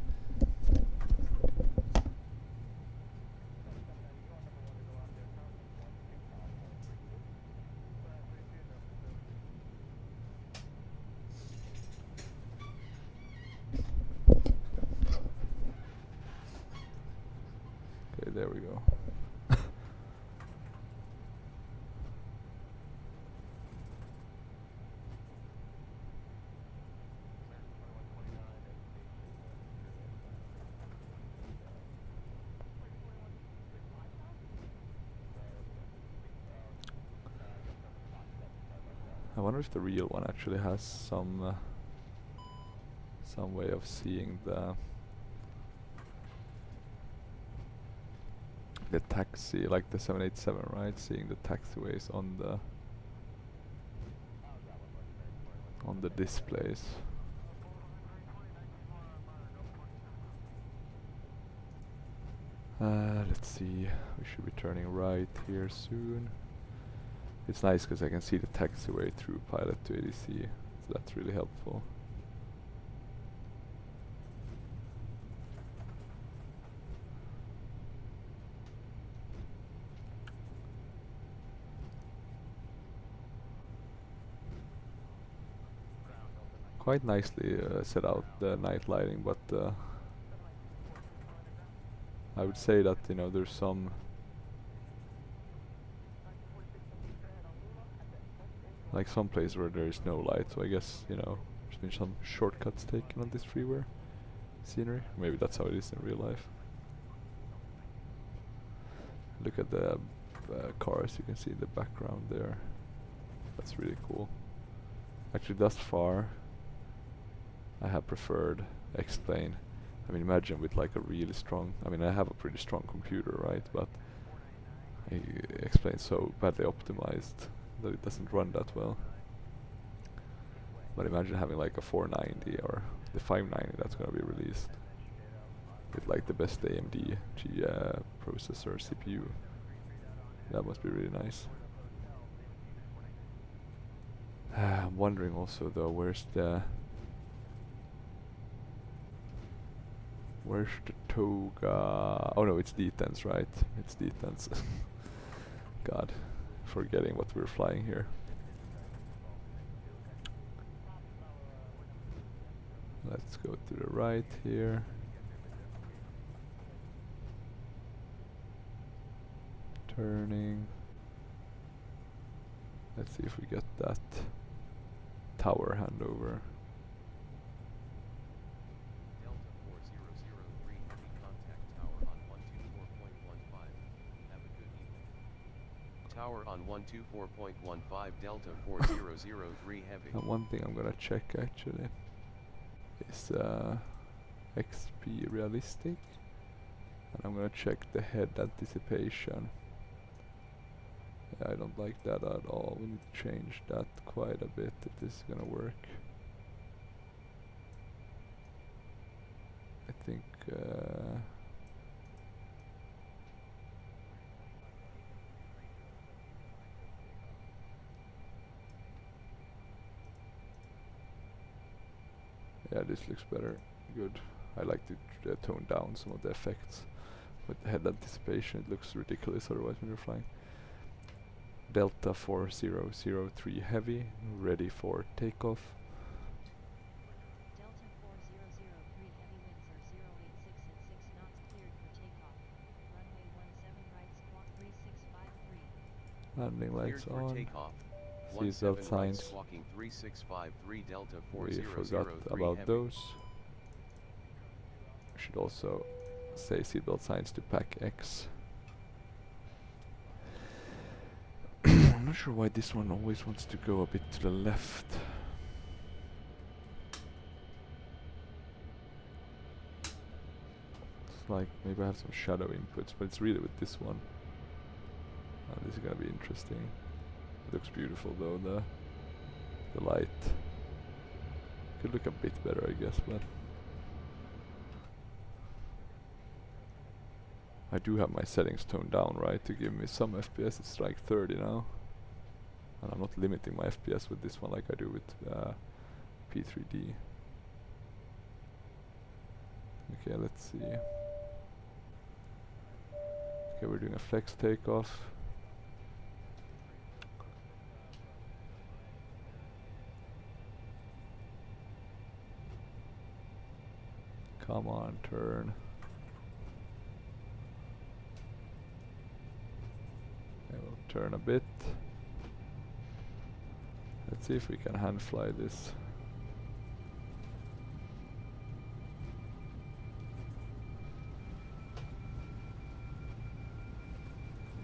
Okay, there we go. I wonder if the real one actually has some way of seeing the taxi, like the 787, right? Seeing the taxiways on the displays. Let's see. We should be turning right here soon. It's nice because I can see the taxiway through pilot to ADC, so that's really helpful. Quite nicely set out the night lighting, but I would say that, you know, there's some like some place where there is no light, so I guess, you know, there's been some shortcuts taken on this freeware scenery. Maybe that's how it is in real life. Look at the cars you can see in the background there. That's really cool. Actually, thus far I have preferred X-Plane. I mean, imagine with like a really strong, I mean, I have a pretty strong computer, right? But X-Plane's so badly optimized that it doesn't run that well. But imagine having like a 490 or the 590 that's gonna be released with like the best AMD processor CPU. That must be really nice. I'm wondering also though, where's the toga? Oh no, it's detents, right? It's detents. God, forgetting what we're flying here. Let's go to the right here. Turning. Let's see if we get that tower handover. Delta 4003 Heavy contact tower on 124.15. Have a good evening. Tower on 124.15 Delta 4003 Heavy. One thing I'm gonna check actually is XP realistic, and I'm gonna check the head anticipation. Yeah, I don't like that at all. We need to change that quite a bit if this is gonna work. I think yeah, this looks better. Good. I like to tone down some of the effects. With the head anticipation, it looks ridiculous otherwise when you're flying. Delta 4003 Heavy, ready for takeoff. Delta 4003 Heavy, winds are 086 at 6 knots, cleared for takeoff. Runway 17 right, squawk 3653. Landing lights Cleared for on. takeoff. Seatbelt 17 right, signs. squawking 3653 Delta We 4003 forgot about Heavy. those. Should also say seatbelt signs to pack X. I'm not sure why this one always wants to go a bit to the left. It's like maybe I have some shadow inputs, but it's really with this one. This is gonna be interesting. It looks beautiful though, the light. Could look a bit better I guess, but I do have my settings toned down, right, to give me some FPS. It's like 30 now. And I'm not limiting my FPS with this one like I do with P3D. Okay, let's see. Okay, we're doing a flex takeoff. Come on, turn. I will turn a bit. Let's see if we can hand fly this.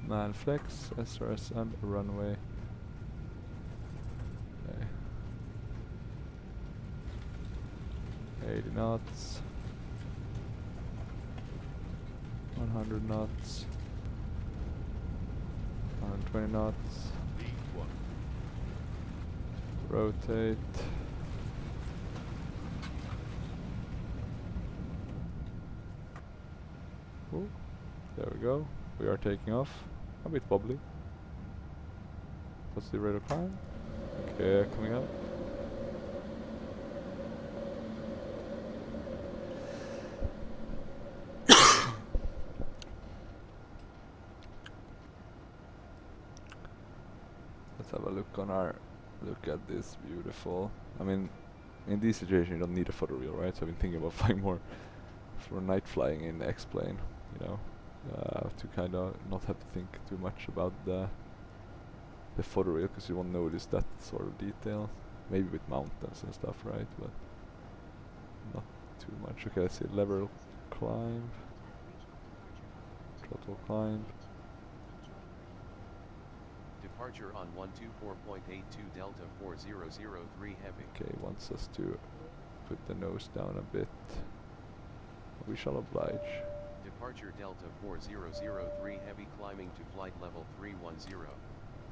Man flex, SRS and runway. Okay. 80 knots. 100 knots. 120 knots. Rotate. Ooh, there we go. We are taking off. A bit wobbly. What's the rate of climb? Okay, coming up. Let's have a look on our, look at this beautiful, I mean, in this situation you don't need a photo reel, right? So I've been thinking about flying more for night flying in X-plane, you know, to kind of not have to think too much about the photo reel, because you won't notice that sort of detail. Maybe with mountains and stuff, right? But not too much. Okay, let's see, level climb, throttle climb. Departure on 124.82 Delta 4003 Heavy. Okay, wants us to put the nose down a bit. We shall oblige. Departure Delta 4003 Heavy climbing to flight level 310.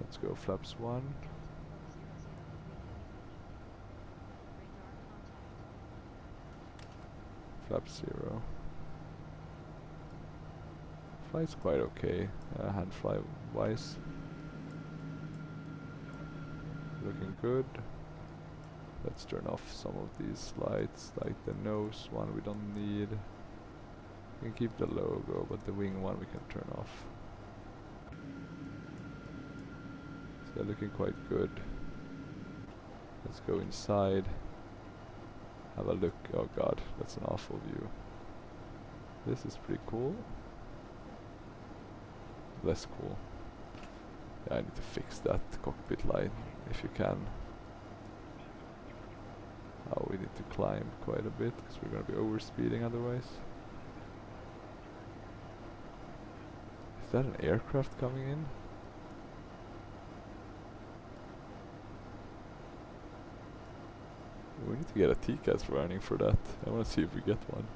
Let's go flaps 1. Flaps 0. Flight's quite okay, hand fly wise. Looking good. Let's turn off some of these lights, like the nose one we don't need. We can keep the logo, but the wing one we can turn off. So they're looking quite good. Let's go inside. Have a look. Oh god, that's an awful view. This is pretty cool. Less cool. Yeah, I need to fix that cockpit light if you can. Oh, we need to climb quite a bit because we're going to be overspeeding otherwise. Is that an aircraft coming in? We need to get a TCAS running for that. I want to see if we get one.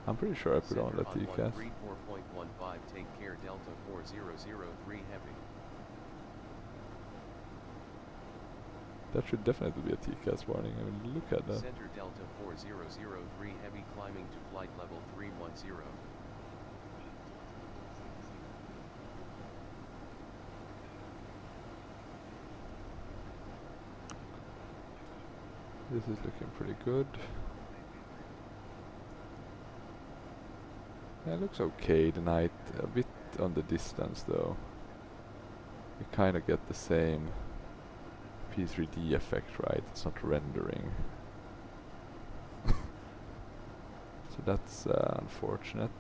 I'm pretty sure I put on the TCAS. 34.15 take care Delta 4003 Heavy. That should definitely be a TCAS warning. I mean, look at that. Center Delta 4003 Heavy climbing to flight level 310. This is looking pretty good. Yeah, it looks okay tonight. A bit on the distance though. You kind of get the same P3D effect, right? It's not rendering. So that's unfortunate.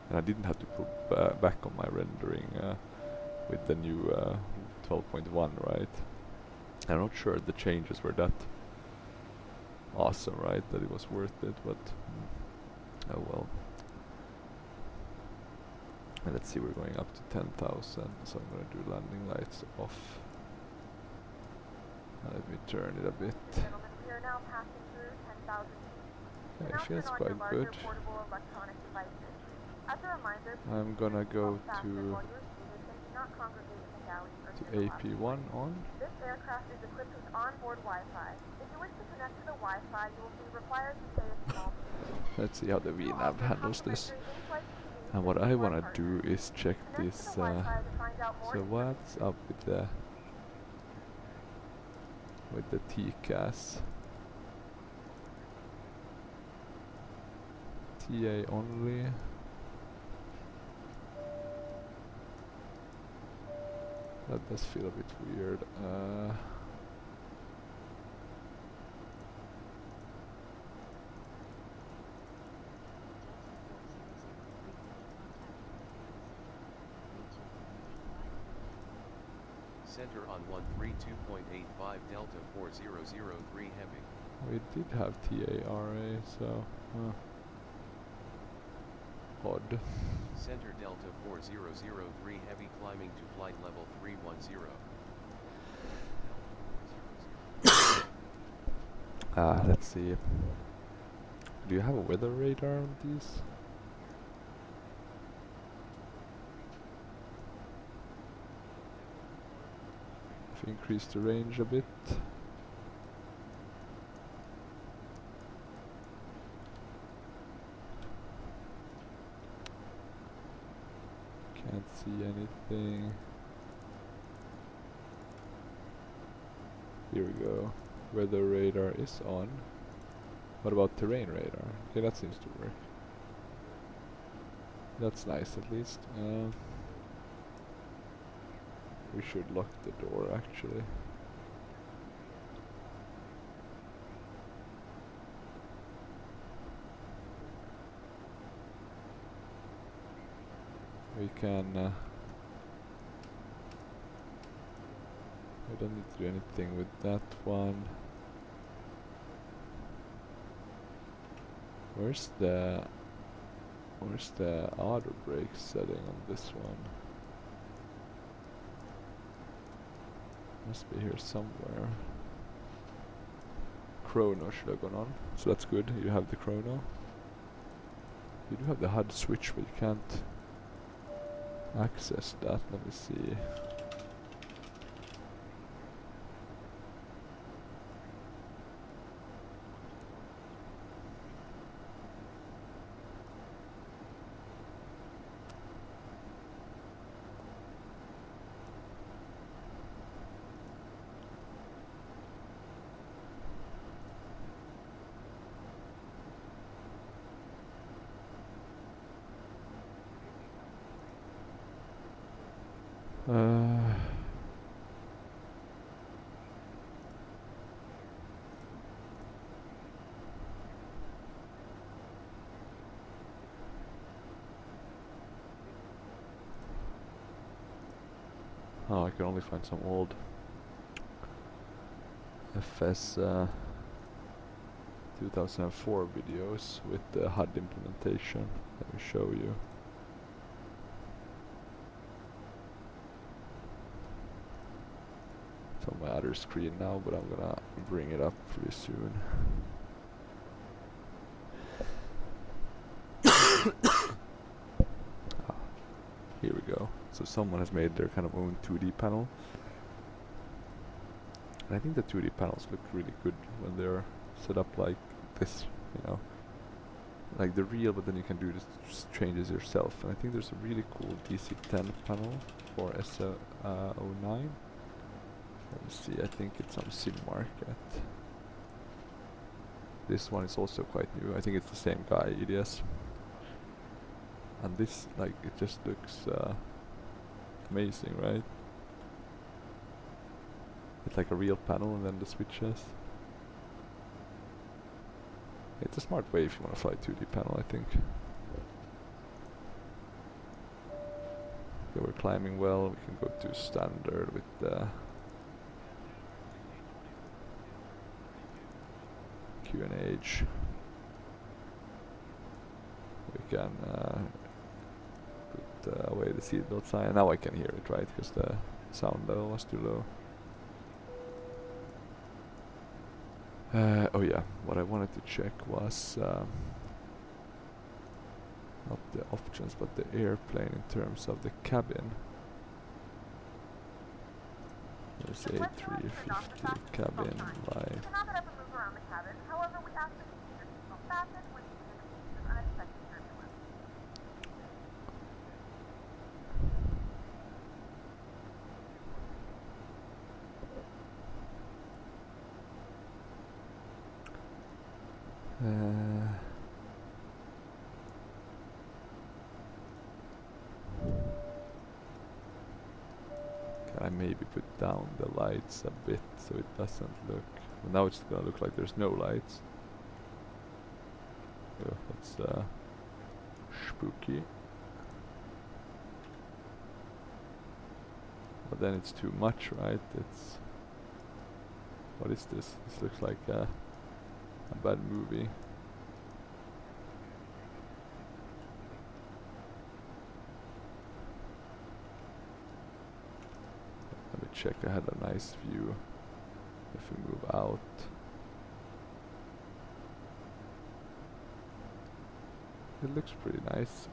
And I didn't have to put back on my rendering with the new 12.1, right? I'm not sure the changes were that awesome, right? That it was worth it, but oh well. And let's see, we're going up to 10,000, so I'm gonna do landing lights off. Let me turn it a bit. Gentlemen, we are now passing through 10,000 feet. Yeah, it Now feels turn on quite your larger good. portable electronic devices. As a reminder, I'm gonna go fasten to while you're seated and do not congregate in the galley or middle lounge. AP1 on. This aircraft is equipped with onboard Wi-Fi. If you wish to connect to the Wi-Fi, you will be required to pay a small fee. Let's see how the VNAV handles this. And what I wanna do is check this. So what's up with the TCAS? TA only. That does feel a bit weird. Center on 132.85 Delta 4003 Heavy. We did have TARA, so odd. Center Delta 4003 Heavy climbing to flight level 310. Let's see. Do you have a weather radar on these? If you increase the range a bit. anything. Here we go. Weather radar is on. What about terrain radar? Okay, that seems to work. That's nice at least. We should lock the door actually. We can I don't need to do anything with that one. Where's the auto brake setting on this one? Must be here somewhere. Chrono should have gone on, so that's good. You have the chrono. You do have the HUD switch, but you can't access that. Let me see. Oh, I can only find some old FS 2004 videos with the HUD implementation. Let me show you. It's on my other screen now, but I'm gonna bring it up pretty soon. Here we go. So someone has made their kind of own 2D panel. And I think the 2D panels look really good when they're set up like this, you know. Like the real, but then you can do this changes yourself. And I think there's a really cool DC10 panel for S09. Let me see, I think it's on Sim Market. This one is also quite new. I think it's the same guy, EDS. And this, like, it just looks amazing, right? It's like a real panel and then the switches. It's a smart way if you want to fly 2D panel, I think. Okay, we're climbing well. We can go to standard with the QNH. We can put away the seatbelt sign. Now I can hear it, right? Because the sound level was too low. Oh yeah, what I wanted to check was not the options but the airplane in terms of the cabin. There's A350 cabin by You can have it up and move around the cabin. However, we ask that you keep your seatbelt fastened when you begin the cases of unexpected turbulence. Can I maybe put down the lights a bit so it doesn't look... Well, now it's gonna look like there's no lights. Yeah, that's spooky. But then it's too much, right? It's... What is this? This looks like a bad movie. Let me check. I had a nice view. If we move out, it looks pretty nice.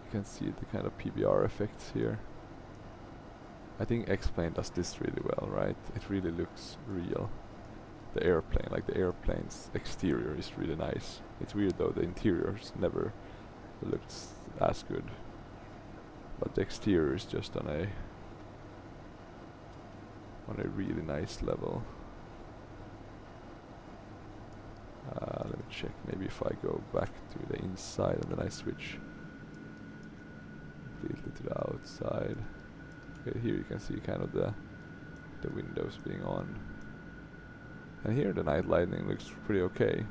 You can see the kind of PBR effects here. I think X-Plane does this really well, right? It really looks real. The airplane, like the airplane's exterior is really nice. It's weird though, the interiors never looks as good. but the exterior is just on a really nice level. Let me check, maybe if I go back to the inside and then I switch completely to the outside. Okay, here you can see kind of the windows being on. And here the night lighting looks pretty okay.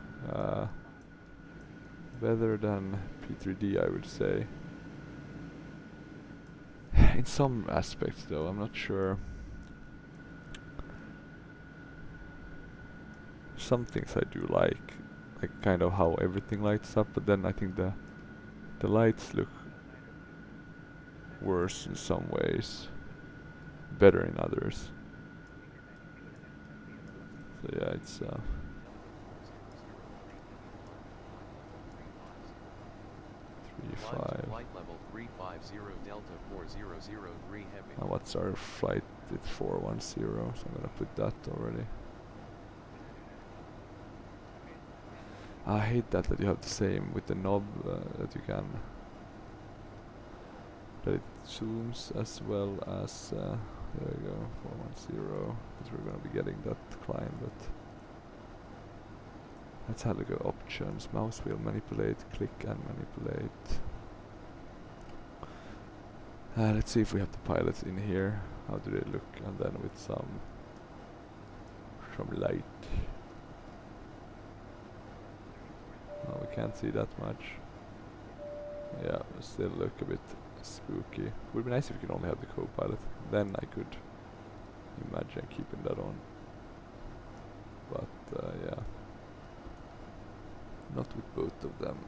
Better than P3D, I would say. In some aspects though, I'm not sure. Some things I do like kind of how everything lights up, but then I think the lights look worse in some ways, better in others. So yeah, it's Flight level 350 Delta 4003 heavy. Now what's our flight? It's 410, so I'm gonna put that already. I hate that you have the same with the knob, that you can, that it zooms as well as, there we go, 410, because we're gonna be getting that climb, but let's have a look at options. Mouse wheel manipulate, click and manipulate. Let's see if we have the pilots in here. How do they look? And then with some light. Oh, we can't see that much. Yeah, still look a bit spooky. Would be nice if we could only have the co-pilot. Then I could imagine keeping that on. But yeah, not with both of them.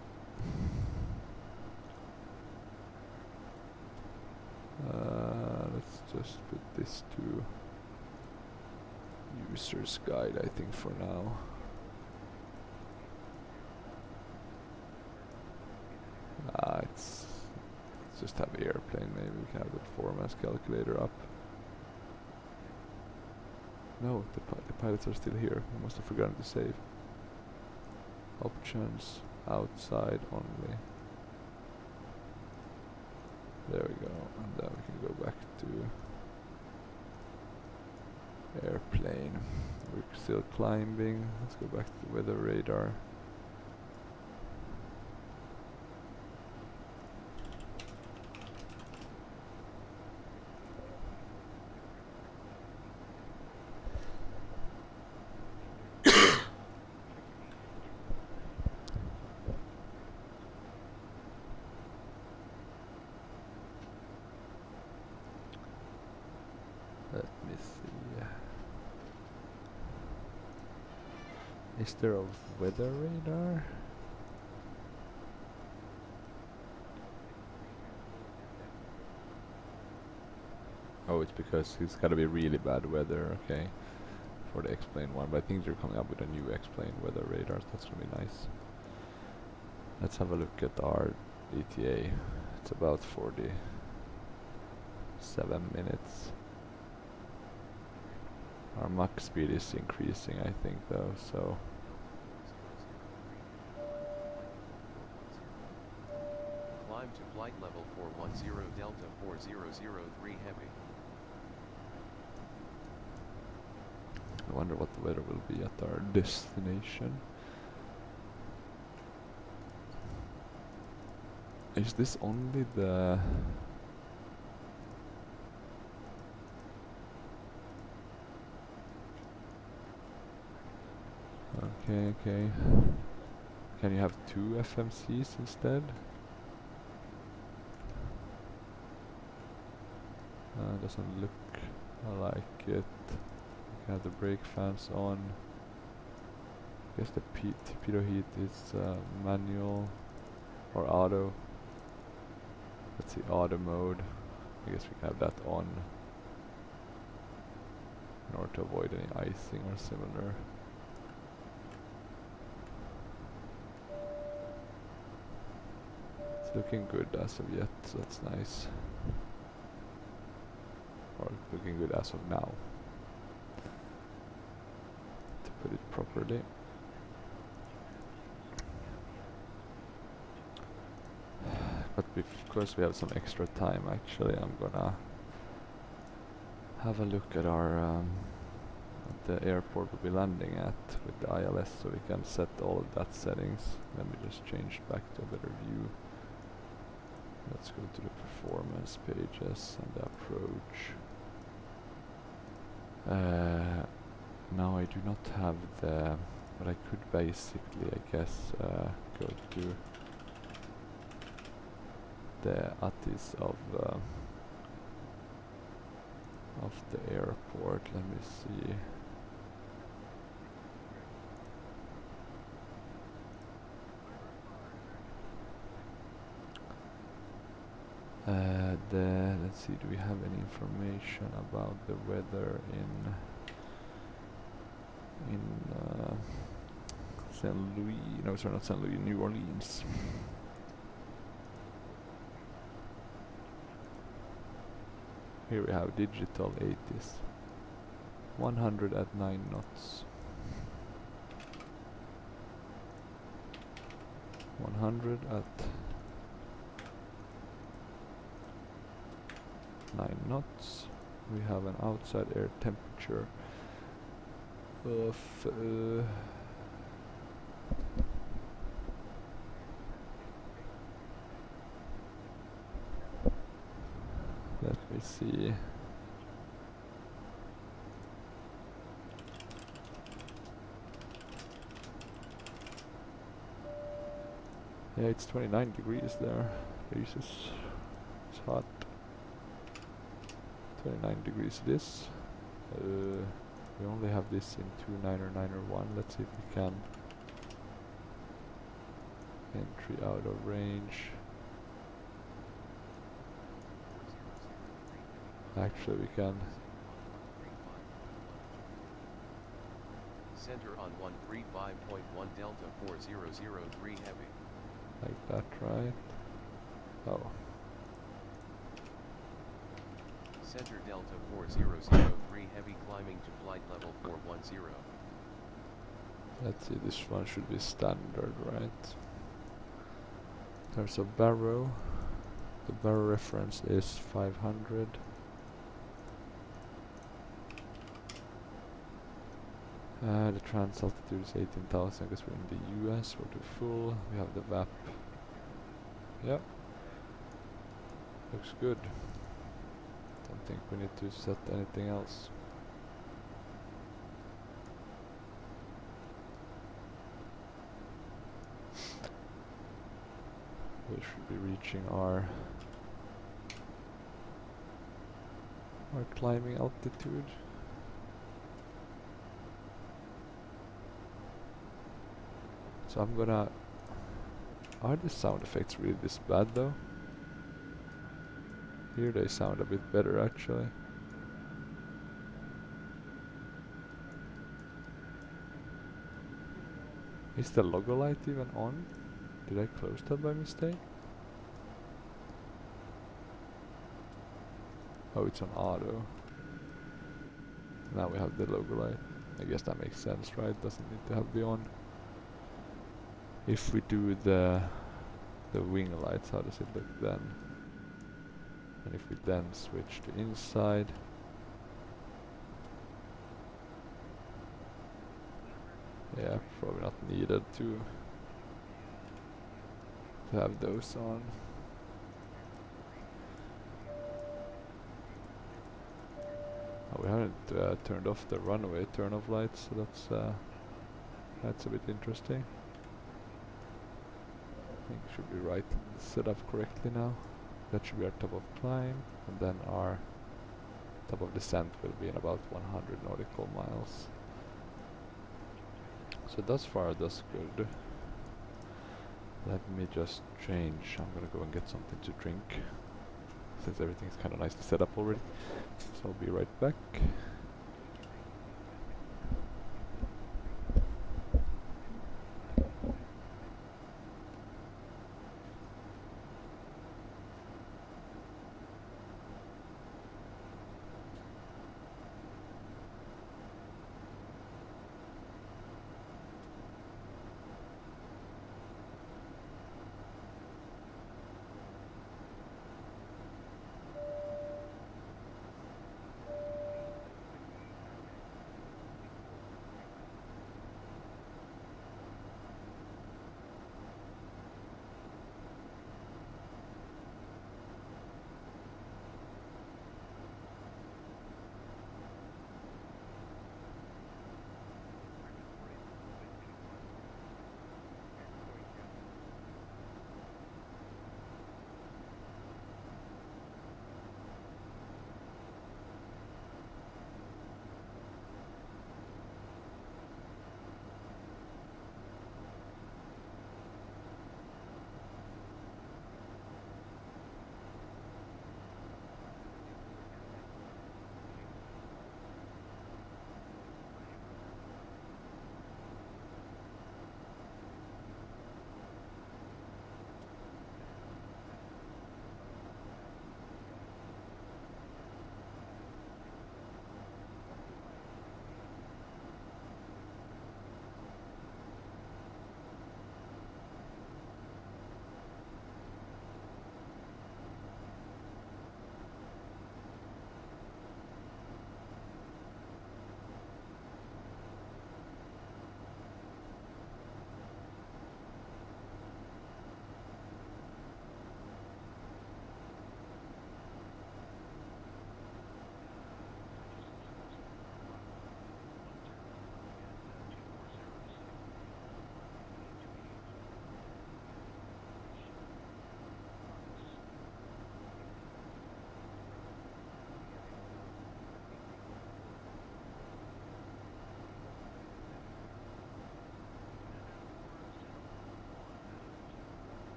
Let's just put this to user's guide, I think, for now. Let's just have airplane. Maybe we can have the performance calculator up. No, the pilots are still here. I must have forgotten to save. Options, outside only. There we go, and then we can go back to airplane. We're still climbing. Let's go back to the weather radar. Let me see. Is there a weather radar? Oh, it's because it's gotta be really bad weather, okay, for the X-Plane one, but I think they're coming up with a new X-Plane weather radar, so that's gonna be nice. Let's have a look at our ETA. It's about 47 minutes. Our Mach speed is increasing, I think, though, so... Climb to flight level 410 Delta 4003 heavy. I wonder what the weather will be at our destination. Is this only the... Okay, okay. Can you have two FMCs instead? Doesn't look like it. We can have the brake fans on. I guess the torpedo heat is manual or auto. Let's see, auto mode. I guess we can have that on in order to avoid any icing or similar. It's looking good as of yet, so that's nice. Or looking good as of now, to put it properly. But because we have some extra time, actually, I'm gonna have a look at our at the airport we'll be landing at with the ILS, so we can set all of that settings. Let me just change back to a better view. Let's go to the performance pages and the approach. Now I do not have the, but I could basically, I guess, go to the ATIS of the airport. Let me see. Let's see, do we have any information about the weather in St. Louis? No, sorry, not St. Louis, New Orleans. Here we have digital 80s. 100 at 9 knots. 100 at 9 knots. We have an outside air temperature of let me see. Yeah, it's 29 degrees there. Jesus, it's hot. 29 degrees it is. We only have this in 29901. Let's see if we can entry out of range. Actually, we can. Center on 135.1 Delta 4003 heavy. Like that, right? Oh. Center Delta 4003 heavy climbing to flight level 410. Let's see, this one should be standard, right? There's a barrow. The barrow reference is 500. The trans altitude is 18,000 because we're in the US. We're too full. We have the VAP. Yep. Looks good. Don't think we need to set anything else. We should be reaching our climbing altitude. So I'm gonna... Are the sound effects really this bad though? Here they sound a bit better actually. Is the logo light even on? Did I close that by mistake? Oh, it's on auto. Now we have the logo light. I guess that makes sense, right? Doesn't need to have the on. If we do the wing lights, how does it look then? And if we then switch to inside, yeah, probably not needed to have those on. Oh, we haven't turned off the runway turn-off lights, so that's a bit interesting. I think it should be right set up correctly now. That should be our top of climb, and then our top of descent will be in about 100 nautical miles. So thus far, that's good. Let me just change. I'm gonna go and get something to drink, since everything's kind of nicely set up already. So I'll be right back.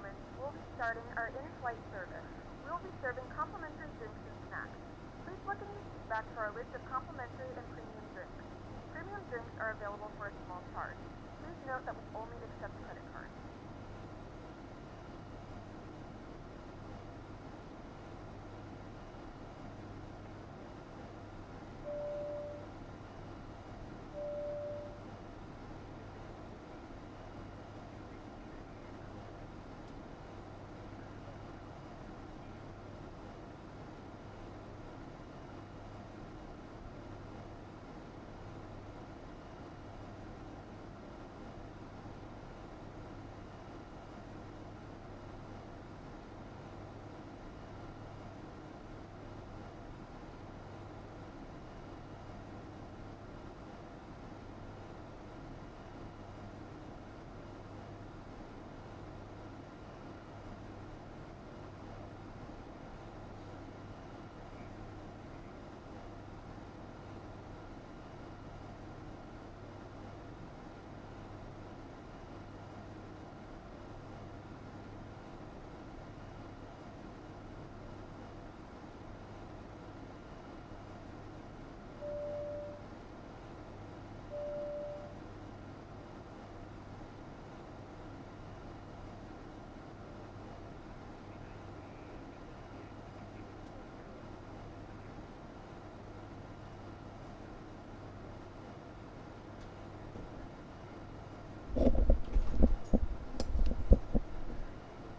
moment, we'll be starting our in-flight service. We will be serving complimentary drinks and snacks. Please look in your seat back for our list of complimentary and premium drinks. Premium drinks are available for a small charge. Please note that we only accept credit cards.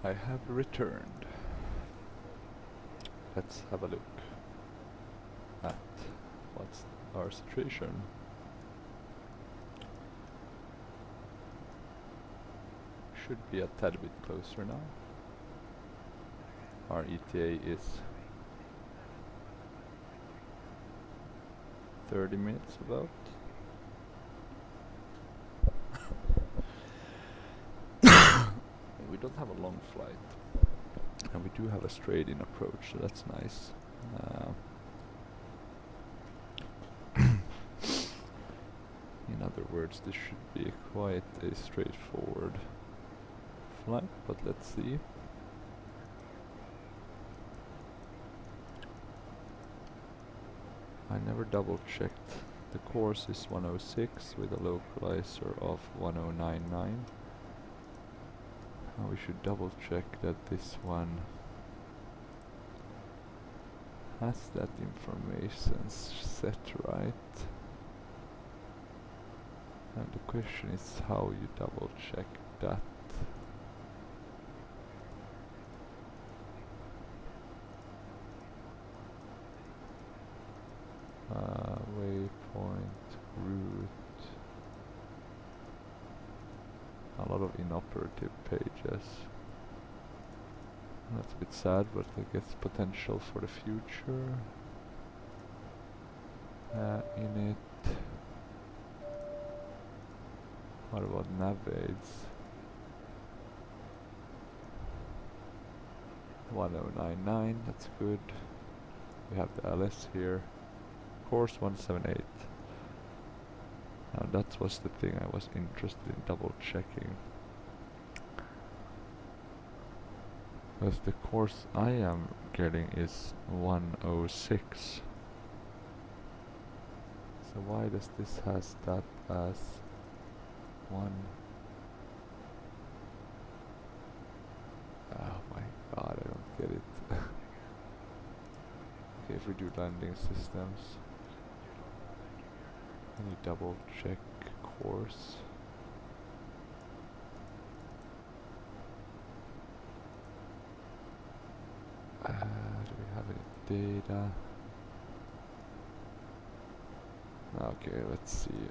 I have returned. Let's have a look at what's our situation. Should be a tad bit closer now. Our ETA is 30 minutes about. We don't have a long flight, and we do have a straight-in approach, so that's nice. In other words, this should be quite a straightforward flight, but let's see. I never double checked. The course is 106 with a localizer of 1099. We should double check that this one has that information set right. And the question is how you double check that. Waypoint, route. A lot of inoperative pages. That's a bit sad, but I guess potential for the future. In it. What about nav aids? 1099, that's good. We have the LS here. Course 178. Now that was the thing I was interested in double checking. Because the course I am getting is 106. So why does this has that as 1? Oh my god, I don't get it. Okay, if we do landing systems, can you double check course? Do we have any data? Okay, let's see.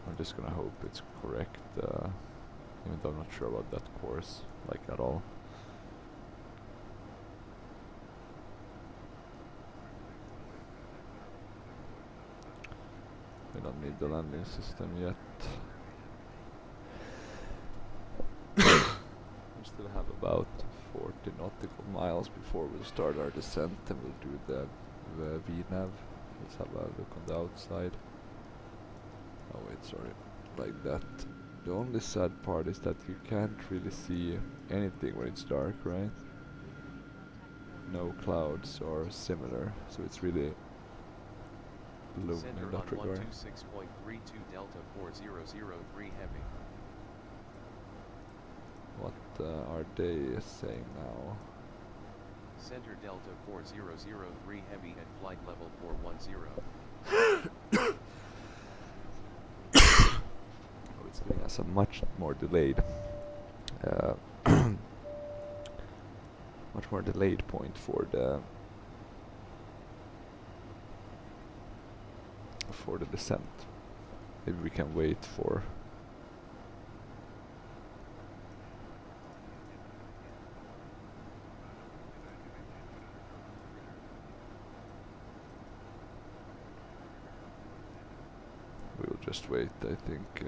I'm just gonna hope it's correct, even though I'm not sure about that course, like at all. We don't need the landing system yet. We still have about 40 nautical miles before we'll start our descent, and we'll do the VNAV. Let's have a look on the outside. Oh wait, sorry, like that. The only sad part is that you can't really see anything when it's dark, right? No clouds or similar, so it's really gloomy Center in that on regard. 126.32 Delta 4003 Heavy. What are they saying now? Center Delta 4003 Heavy at flight level 410. Oh, it's giving us a much more delayed much more delayed point for the descent. Maybe we can wait for we'll just wait, I think.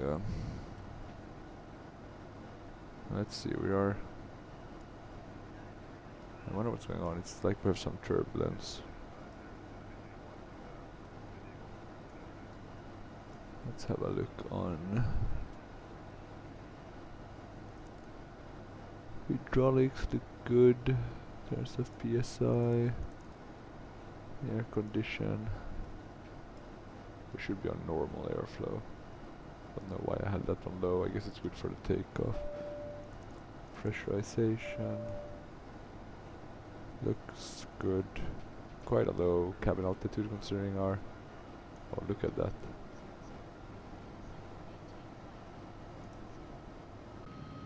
Let's see, we are... I wonder what's going on. It's like we have some turbulence. Let's have a look on hydraulics. Look good. There's a PSI. Air condition. We should be on normal airflow. Don't know why I had that on low. I guess it's good for the takeoff. Pressurization. Looks good. Quite a low cabin altitude considering our... Oh, look at that.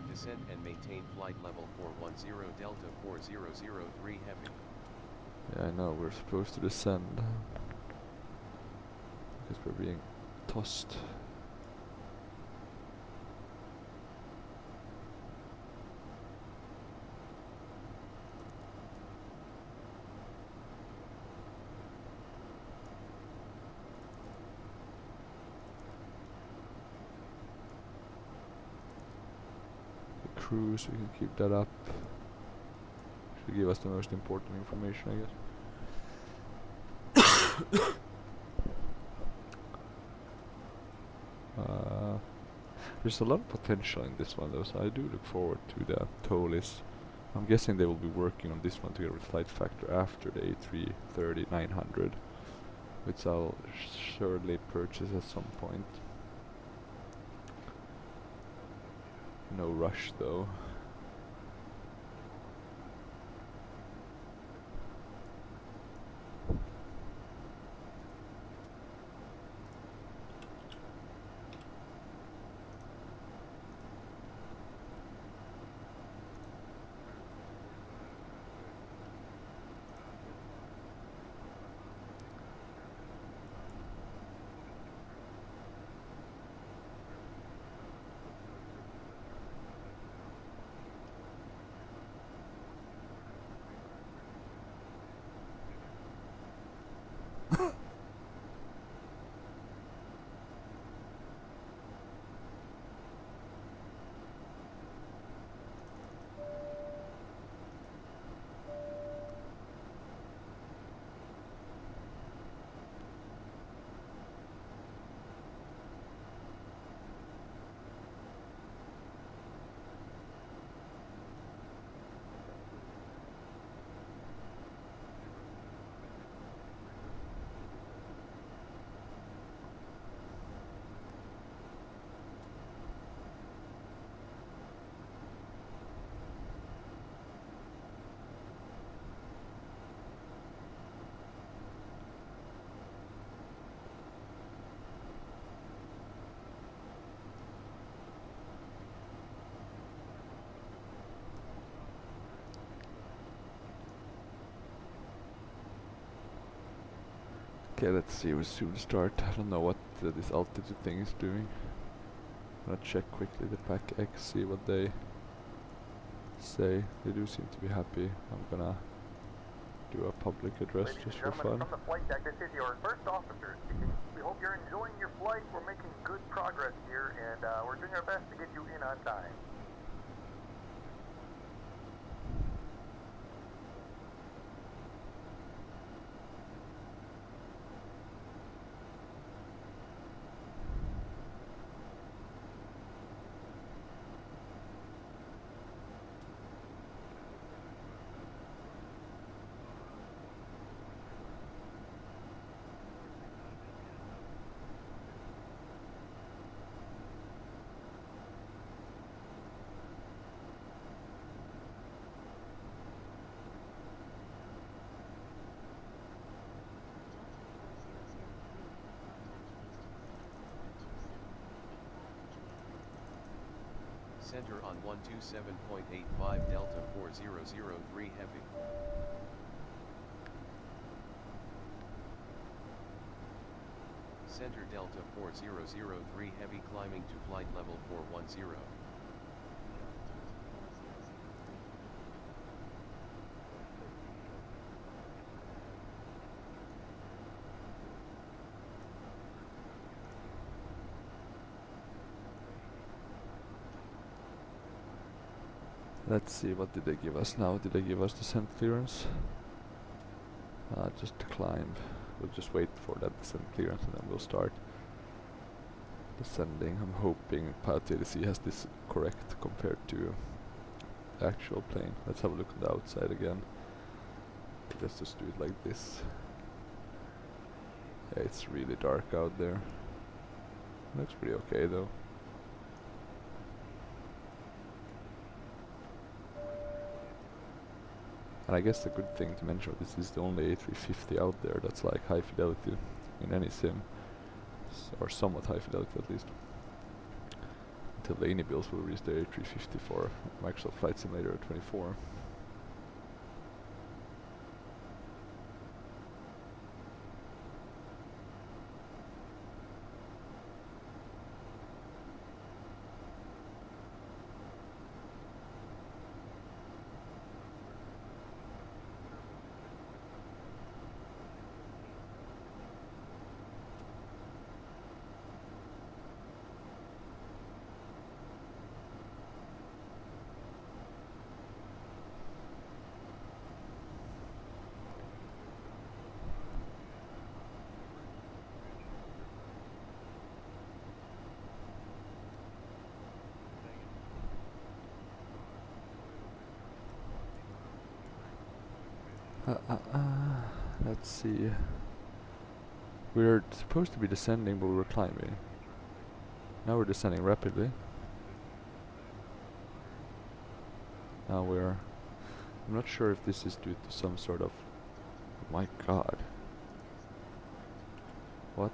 Descend and maintain flight level 410 Delta 4003 Heavy. Yeah, I know, we're supposed to descend. Because we're being tossed. Cruise, we can keep that up. Should give us the most important information, I guess. There's a lot of potential in this one though, so I do look forward to the Tolis. I'm guessing they will be working on this one together with FlightFactor after the A350-900, which I'll surely purchase at some point. No rush though. Okay, let's see, we'll soon start. I don't know what this altitude thing is doing. I'm gonna check quickly the Pack X, see what they say. They do seem to be happy. I'm gonna do a public address just for fun. From the flight deck, this is your first officer speaking. We hope you're enjoying your flight. We're making good progress here, and we're doing our best to get you in on time. Center on 127.85 Delta 4003 Heavy. Center Delta 4003 Heavy climbing to flight level 410. Let's see, what did they give us now? Did they give us descent clearance? Just to climb. We'll just wait for that descent clearance and then we'll start descending. I'm hoping Pilot TDC has this correct compared to the actual plane. Let's have a look on the outside again. Let's just do it like this. Yeah, it's really dark out there. Looks pretty okay though. And I guess the good thing to mention, this is the only A350 out there that's like high fidelity in any sim, or somewhat high fidelity at least. Until the Inibuilds will release the A350 for Microsoft Flight Simulator 24. Let's see. We're supposed to be descending, but we were climbing. Now we're descending rapidly. Now we're... I'm not sure if this is due to some sort of... Oh my god. What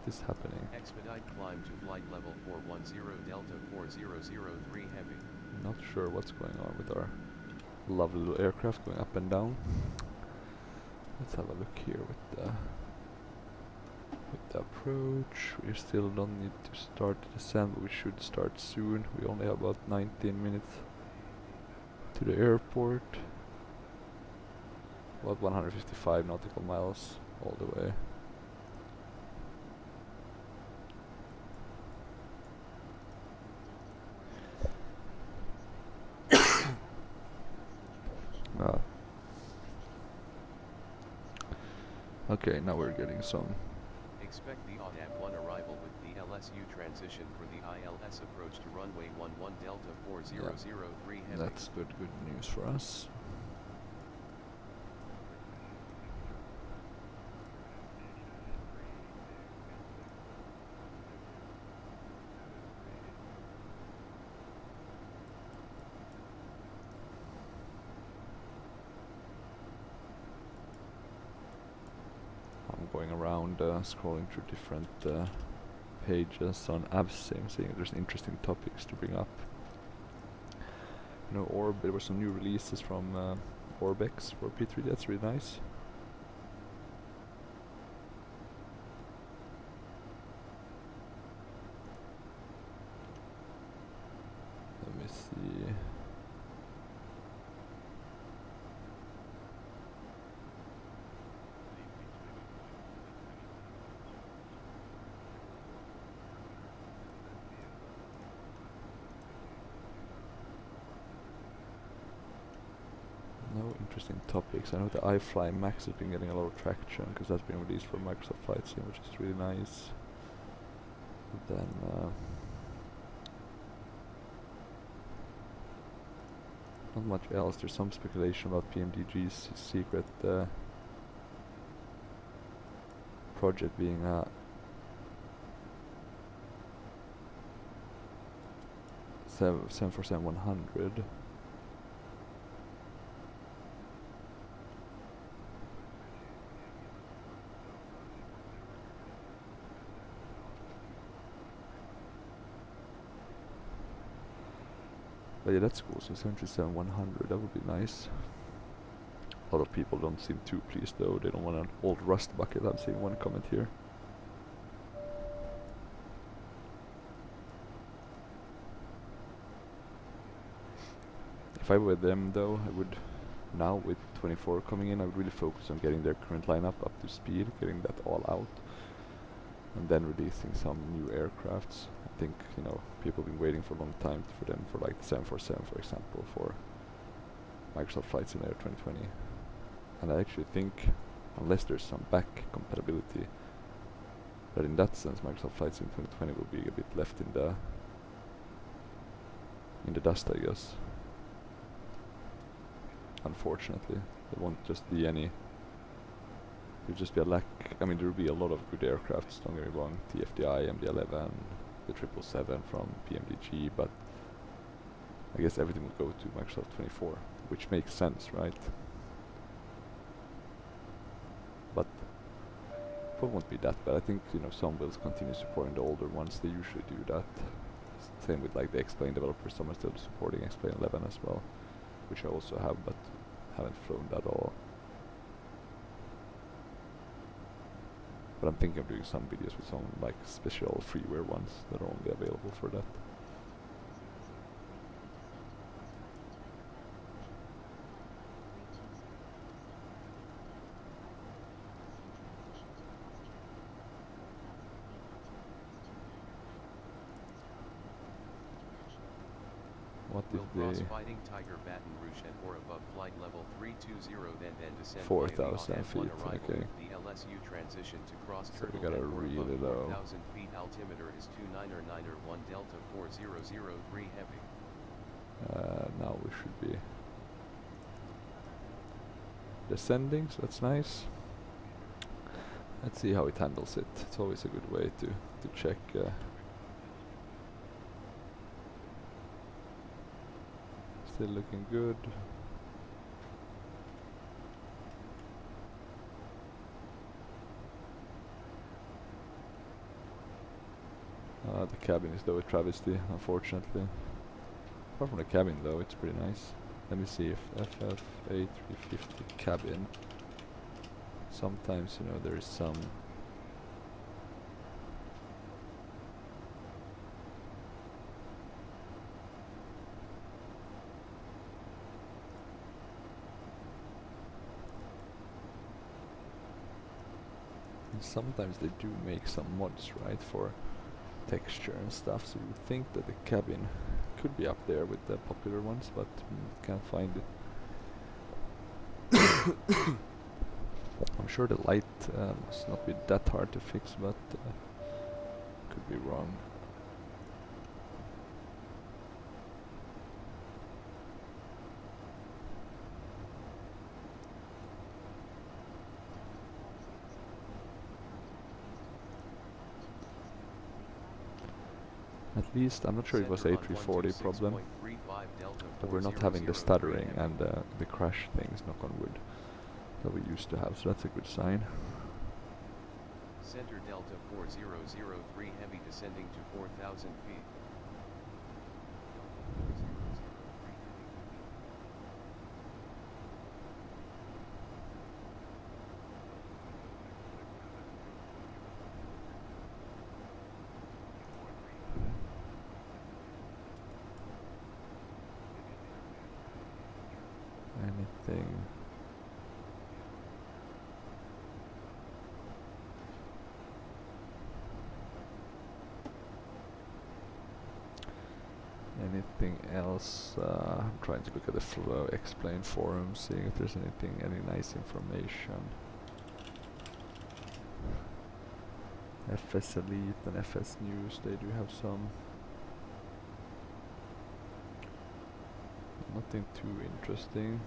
is happening? Expedite climb to flight level 410 Delta 4003 Heavy. Not sure what's going on with our lovely little aircraft going up and down. Let's have a look here with the approach. We still don't need to start the descent, but we should start soon. We only have about 19 minutes to the airport. About 155 nautical miles all the way. Okay, now we're getting some. Expect the ODAP-1 arrival with the LSU transition for the ILS approach to runway 11 Delta 4003 Heavy. That's good news for us. Going around scrolling through different pages on AvSim, seeing if there's interesting topics to bring up. You know, there were some new releases from Orbex for P3. That's really nice. Let me see. No interesting topics. I know the iFly Max has been getting a lot of traction because that's been released for Microsoft Flight Sim, which is really nice. But then not much else. There's some speculation about PMDG's secret project being a 747-100. But yeah, that's cool. So 737-100, that would be nice. A lot of people don't seem too pleased though. They don't want an old rust bucket. I'm seeing one comment here. If I were them though, I would, now with 24 coming in, I would really focus on getting their current lineup up to speed, getting that all out, and then releasing some new aircrafts. I think, you know, people have been waiting for a long time for them, for like the 747 for example, for Microsoft Flight Simulator 2020. And I actually think, unless there's some back compatibility, that in that sense Microsoft Flight Sim 2020 will be a bit left in the dust, I guess. Unfortunately, there won't just be any. There'll just be a lack. I mean, there will be a lot of good aircrafts. Don't get me wrong. TFDI, MD-11, the 777 from PMDG, but I guess everything will go to Microsoft 24, which makes sense, right? But it won't be that bad. I think, you know, some will continue supporting the older ones. They usually do that. Same with like the X-Plane developers. Some are still supporting X-Plane 11 as well, which I also have, but haven't flown that all. But I'm thinking of doing some videos with some like special freeware ones that are only available for that. What Will if cross they fighting Tiger Baton Rouge at or above flight level 320, then descend 4,000 feet, arrival okay. with the LSU transition to cross So we turtle got a and or really above low. 4,000 feet. Altimeter is 299er 1 Delta 4003 heavy. Now we should be descending, so that's nice. Let's see how it handles it. It's always a good way to check. Still looking good. The cabin is though a travesty, unfortunately. Apart from the cabin though, it's pretty nice. Let me see if FF A350 cabin. Sometimes, you know, there is some sometimes they do make some mods, right, for texture and stuff, so you would think that the cabin could be up there with the popular ones, but can't find it. I'm sure the light must not be that hard to fix, but could be wrong. At least, I'm not sure it was A340 problem, but we're not having the stuttering and the crash things, knock on wood, that we used to have, so that's a good sign. Center Delta 4003 heavy descending to 4,000 feet. Anything? Anything else? I'm trying to look at the Explain forum, seeing if there's anything, any nice information. FS Elite and FS News, they do have some. Nothing too interesting.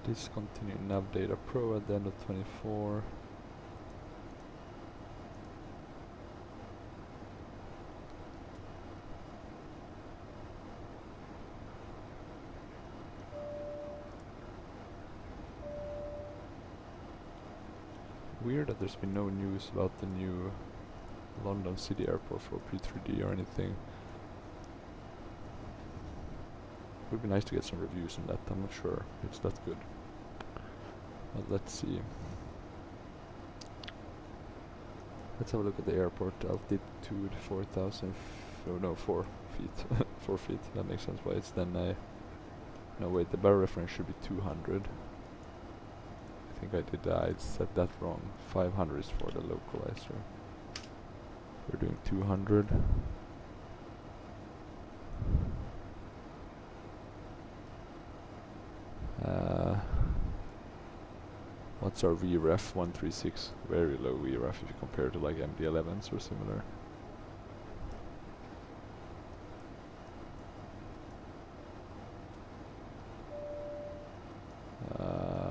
Discontinue nav data pro at the end of 24. Weird that there's been no news about the new London City Airport for P3D or anything. Would be nice to get some reviews on that. I'm not sure it's that good. But let's see. Let's have a look at the airport. Altitude 4,000. Oh no, 4 feet. 4 feet. That makes sense why it's then no wait, the barrel reference should be 200. I think I did I set that wrong. 500 is for the localizer. We're doing 200. What's our VREF? 136. Very low VREF if you compare to like MD-11s or similar.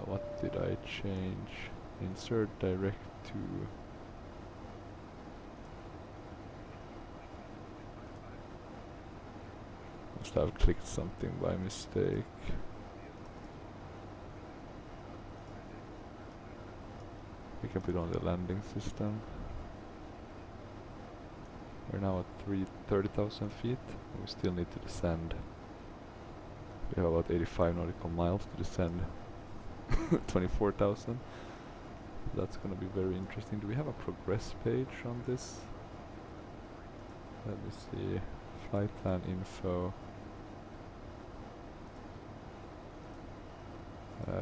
What did I change? Insert direct to... Must have clicked something by mistake. We can put on the landing system. We're now at 30,000 feet. We still need to descend. We have about 85 nautical miles to descend 24,000. That's gonna be very interesting. Do we have a progress page on this? Let me see. Flight plan info.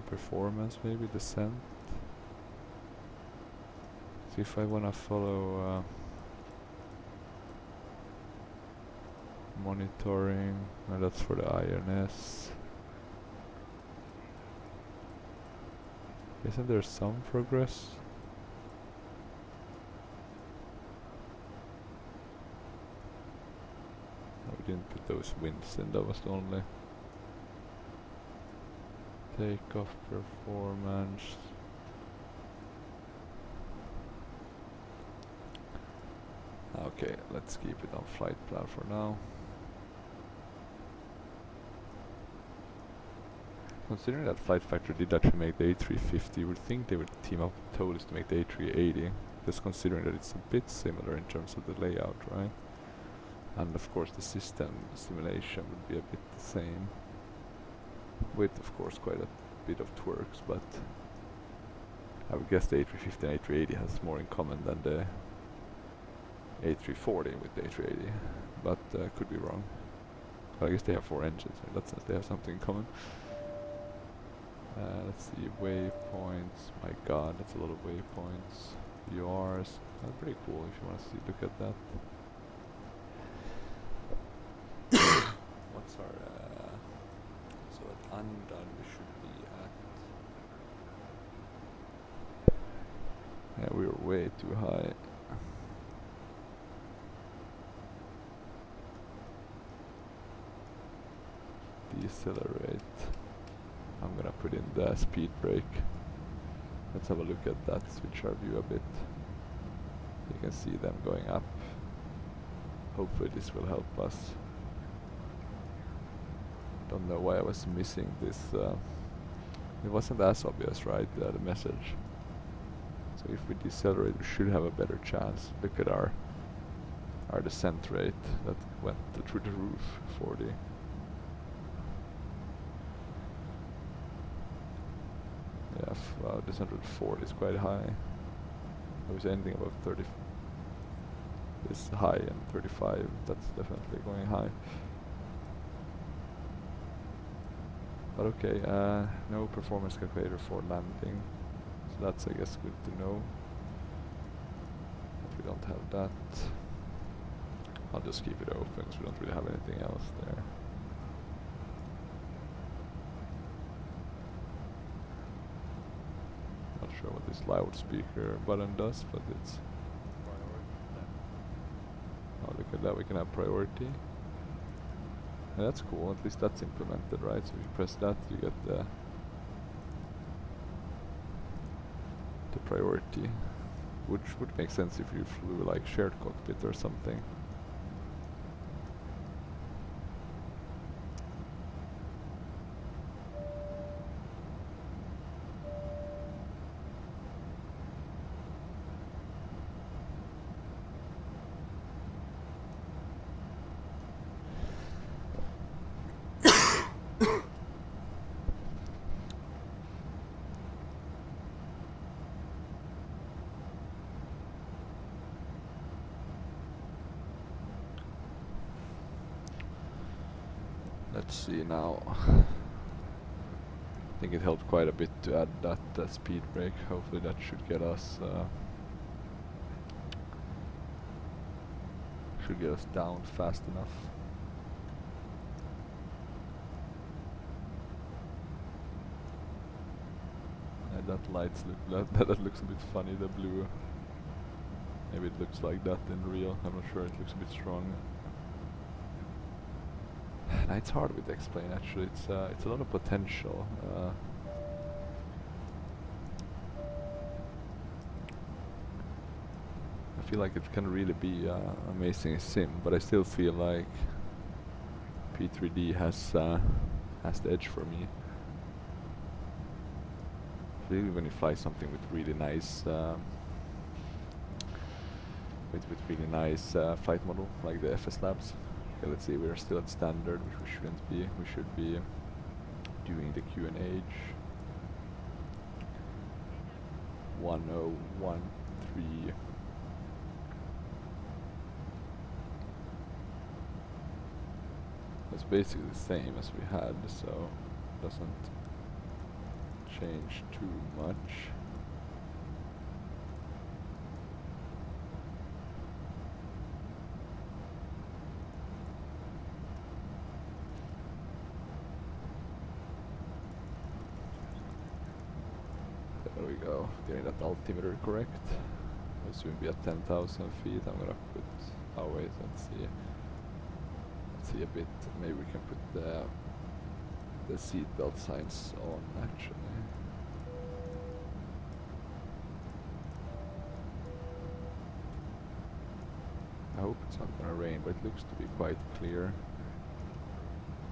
Performance maybe, descent. See if I wanna follow monitoring, and that's for the INS. Isn't there some progress? No, we didn't put those winds in, that was the only. Takeoff performance. Okay, let's keep it on flight plan for now. Considering that FlightFactor did actually make the A350, you would think they would team up with Tolis to make the A380. Just considering that it's a bit similar in terms of the layout, right? And of course the system, the simulation would be a bit the same. With of course quite a bit of twerks, but I would guess the A350 and A380 has more in common than the A340 with the A380, but could be wrong. But I guess they have 4 engines, in that sense they have something in common. Let's see, waypoints, my god, that's a lot of waypoints. URs, that's pretty cool if you want to see, look at that. What's our, so at undone we should be at, yeah, we were way too high. Decelerate. I'm gonna put in the speed brake. Let's have a look at that, switch our view a bit. You can see them going up. Hopefully this will help us. Don't know why I was missing this. It wasn't as obvious, right, the message. So if we decelerate, we should have a better chance. Look at our descent rate. That went through the roof, 40. Yeah, wow, descent rate 40 is quite high. If there's anything above 30 is high, and 35, that's definitely going high. But okay, no performance calculator for landing, so that's I guess good to know. But we don't have that. I'll just keep it open because we don't really have anything else there. Not sure what this loudspeaker button does, but it's... Oh, look at that, we can have priority. Yeah, that's cool, at least that's implemented, right? So if you press that, you get the priority, which would make sense if you flew like shared cockpit or something. let's see now. I think it helped quite a bit to add that speed brake. Hopefully that should get us down fast enough. And that lights look that looks a bit funny, the blue. Maybe it looks like that in real, I'm not sure, it looks a bit strong. Nah, it's hard with X-Plane actually, it's a lot of potential. I feel like it can really be amazing sim, but I still feel like P3D has the edge for me. Really, when you fly something with really nice flight model like the FS Labs. Okay, let's see, we're still at standard, which we shouldn't be. We should be doing the QNH 1013. It's basically the same as we had, so doesn't change too much. There we go, getting that altimeter correct. I'll soon be at 10,000 feet. I'm gonna put, oh wait, let's see a bit, maybe we can put the seat belt signs on actually. I hope it's not gonna rain, but it looks to be quite clear.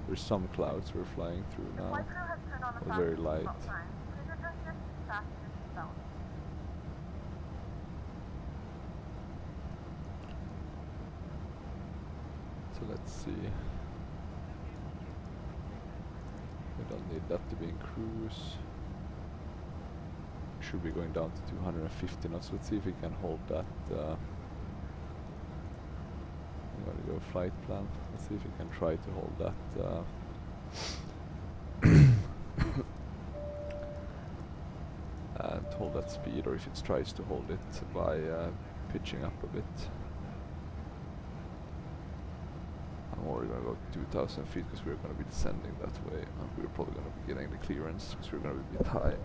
There's some clouds we're flying through now. Flight crew has turned on the They're very light. seatbelt sign. Please adjust your seat, fasten your seatbelt. So let's see. We don't need that to be in cruise. Should be going down to 250 knots. Let's see if we can hold that. I'm gonna go flight plan. Let's see if we can try to hold that. And hold that speed, or if it tries to hold it by pitching up a bit. I'm already gonna go 2,000 feet because we're gonna be descending that way, and we're probably gonna be getting the clearance because we're gonna be a bit high,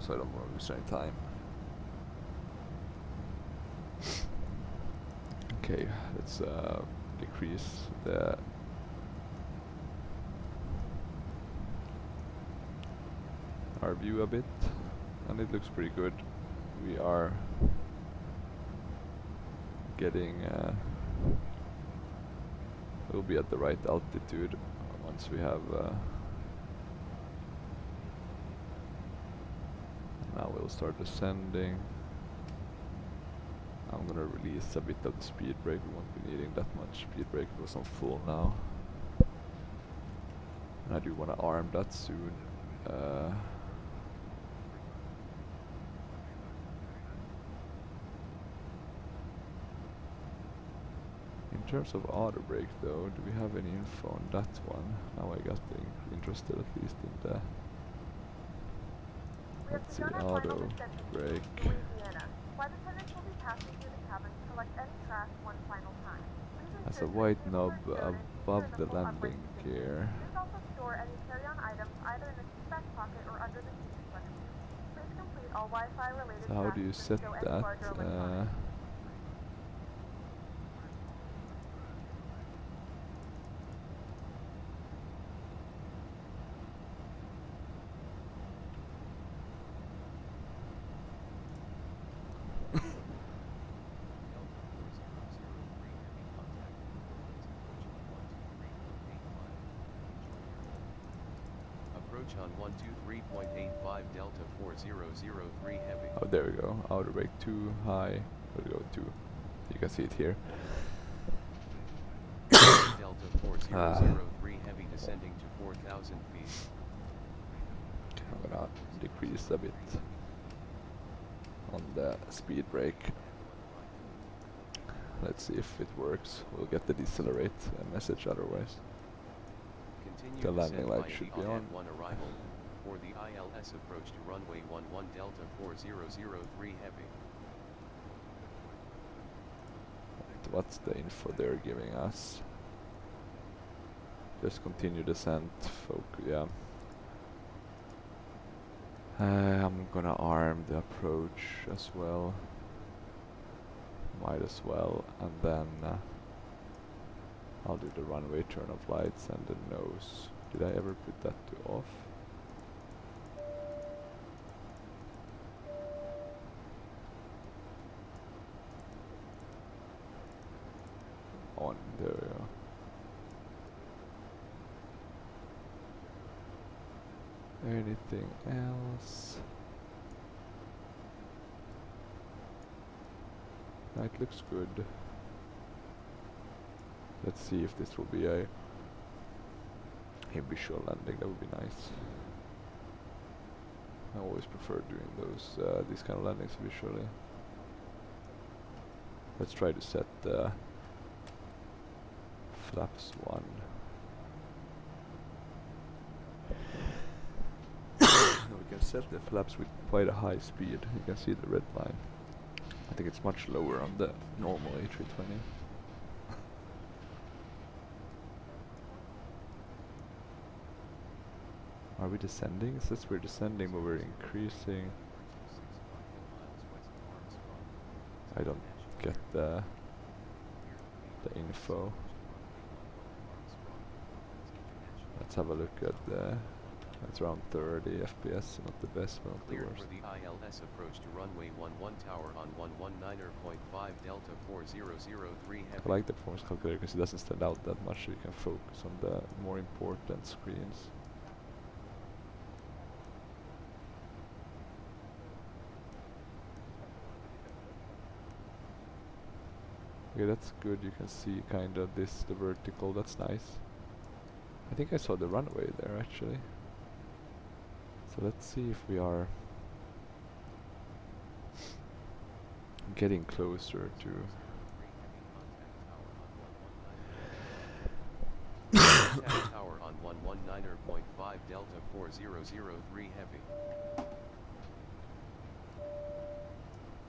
so I don't want to lose any time. Okay, let's decrease our view a bit, and it looks pretty good. We are getting we'll be at the right altitude once we have now we'll start descending. I'm gonna release a bit of the speed brake. We won't be needing that much speed brake because I'm full now. And I do want to arm that soon. In terms of auto brake though, do we have any info on that one? Now I got interested at least in the... Let's see, auto brake. Flight attendants will be passing through the cabin to collect any trash one final time. There's a white knob above the landing gear. Please also store any carry-on items either in the seat back pocket or under the seat reflector. Please complete all Wi-Fi related So how do you set that? Approach on 123.85 Delta 4003 heavy. Oh, there we go. Outer brake too high. We'll go 2. You can see it here. Delta 4003 heavy descending to 4,000 feet. I'm gonna decrease a bit on the speed brake. Let's see if it works. We'll get the decelerate message otherwise. Continue Continue the landing descent light via should the be on. AN1 arrival, for the ILS approach to runway 11 Delta 4003 Heavy. What's the info they're giving us? Just continue descent, yeah. I'm gonna arm the approach as well. Might as well, and then I'll do the runway turn of lights and the nose. Did I ever put that to off? On, there we go. Anything else? It looks good. Let's see if this will be a visual landing. That would be nice. I always prefer doing those these kind of landings visually. Let's try to set flaps 1. We can set the flaps with quite a high speed. You can see the red line. I think it's much lower on the normal A320. Are we descending? It says we're descending, but we're increasing. I don't get the info. Let's have a look at the. It's around 30 FPS, not the best, but not the Cleared worst. for the ILS approach to runway 11 tower on 119.5 Delta 4003 Heavy. I like the performance calculator because it doesn't stand out that much, so you can focus on the more important screens. Okay, that's good. You can see kind of the vertical. That's nice. I think I saw the runway there actually. So let's see if we are getting closer to. Tower on 119.5 Delta 4003 Heavy.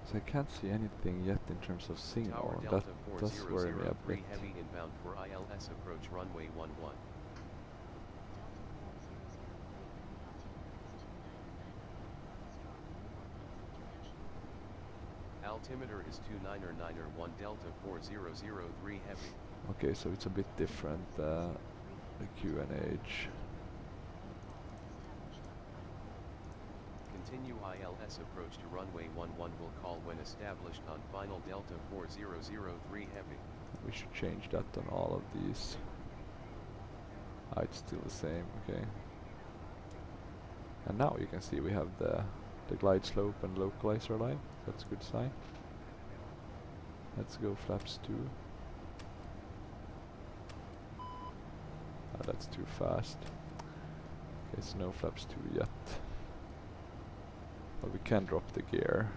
So I can't see anything yet in terms of signal. Tower And Delta that does worry me a 4003 bit. Heavy inbound for ILS approach runway 11. Altimeter is 29901 Delta 4003 Heavy. Okay, so it's a bit different, the QNH. Continue ILS approach to runway 11 will call when established on final Delta 4003 Heavy. We should change that on all of these. Ah, it's still the same, okay. And now you can see we have the glide slope and localizer line. That's a good sign. Let's go flaps 2. Ah, that's too fast. Okay, so no flaps 2 yet. But we can drop the gear.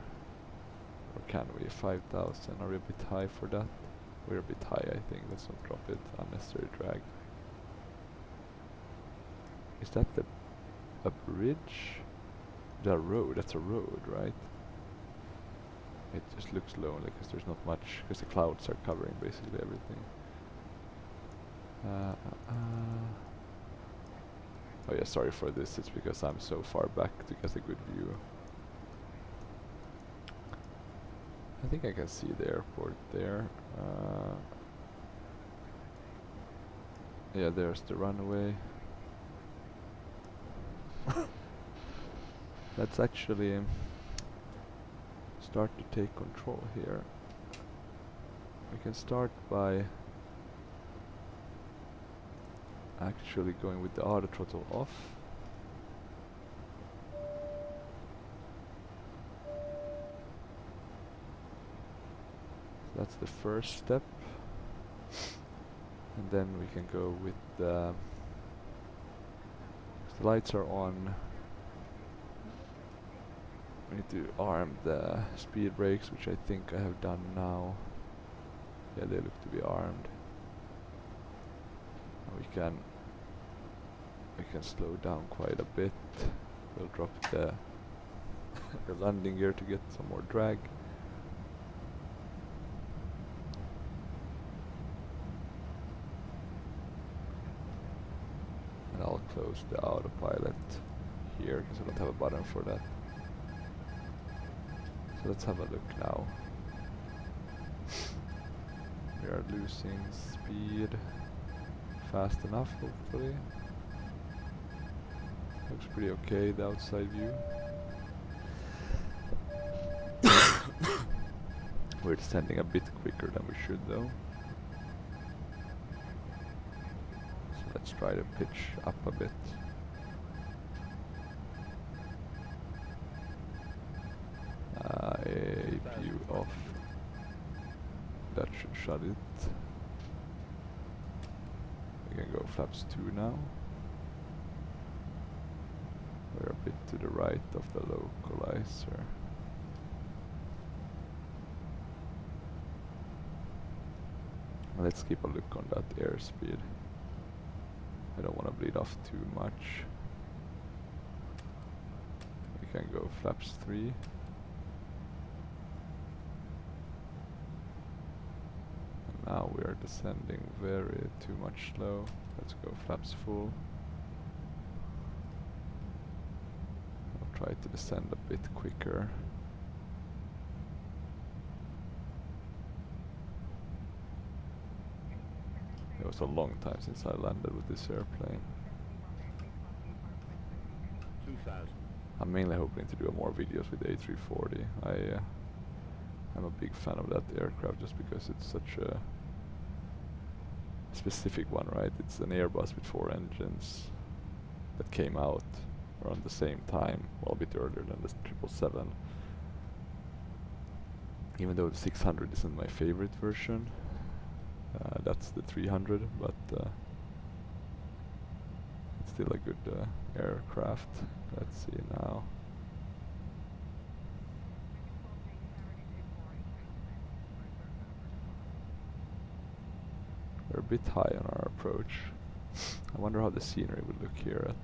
Or can we? 5,000. Are we a bit high for that? We're a bit high, I think. Let's not drop it. Unnecessary drag. Is that a bridge? The road. That's a road, right? It just looks lonely because there's not much. Because the clouds are covering basically everything. Oh yeah, sorry for this. It's because I'm so far back to get a good view. I think I can see the airport there. Yeah, there's the runway. Let's actually start to take control here. We can start by actually going with the auto throttle off. So that's the first step. And then we can go with the lights are on. We need to arm the speed brakes, which I think I have done now. Yeah, they look to be armed. And we can we can slow down quite a bit. We'll drop the the landing gear to get some more drag. And I'll close the autopilot here because I don't have a button for that. So let's have a look now. We are losing speed fast enough, hopefully. Looks pretty okay, the outside view. We're descending a bit quicker than we should though. So let's try to pitch up a bit. APU off. That should shut it. We can go flaps 2 now. We're a bit to the right of the localizer. Let's keep a look on that airspeed. I don't want to bleed off too much. We can go flaps 3. And now we are descending too much slow. Let's go flaps full. I'll try to descend a bit quicker. It was a long time since I landed with this airplane. 2000. I'm mainly hoping to do more videos with the A340. I'm a big fan of that aircraft just because it's such a specific one, right? It's an Airbus with 4 engines that came out around the same time, well, a bit earlier than the 777. Even though the 600 isn't my favorite version. That's the 300, but it's still a good aircraft. Let's see now. We're a bit high on our approach. I wonder how the scenery would look here at.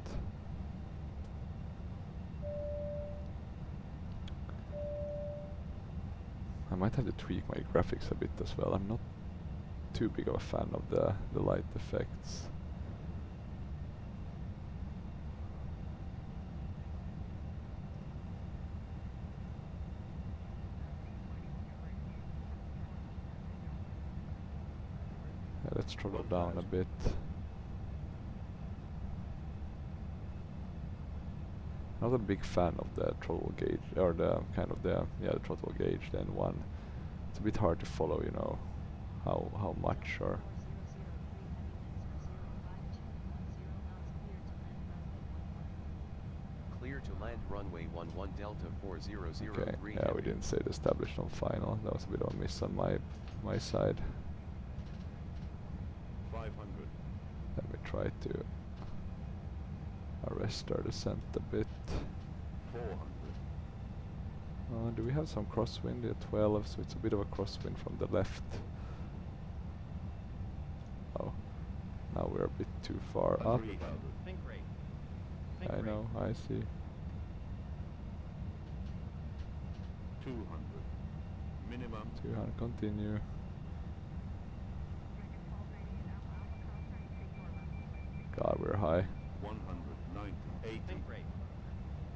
I might have to tweak my graphics a bit as well. I'm not too big of a fan of the light effects. Yeah, let's throttle down a bit. Not a big fan of the throttle gauge, or the kind of the throttle gauge. Then one, it's a bit hard to follow, you know, how much or. Clear to land runway 11 Delta 4003. Okay, yeah, we didn't say it established on final. That was a bit of a miss on my side. 500. Let me try to arrest our descent a bit. 400. Do we have some crosswind at 12, so it's a bit of a crosswind from the left. Oh, now we're a bit too far up. 300. Think rate. I know, I see. 200. Minimum. 200, continue. God, we're high. 190. 80. Think rate.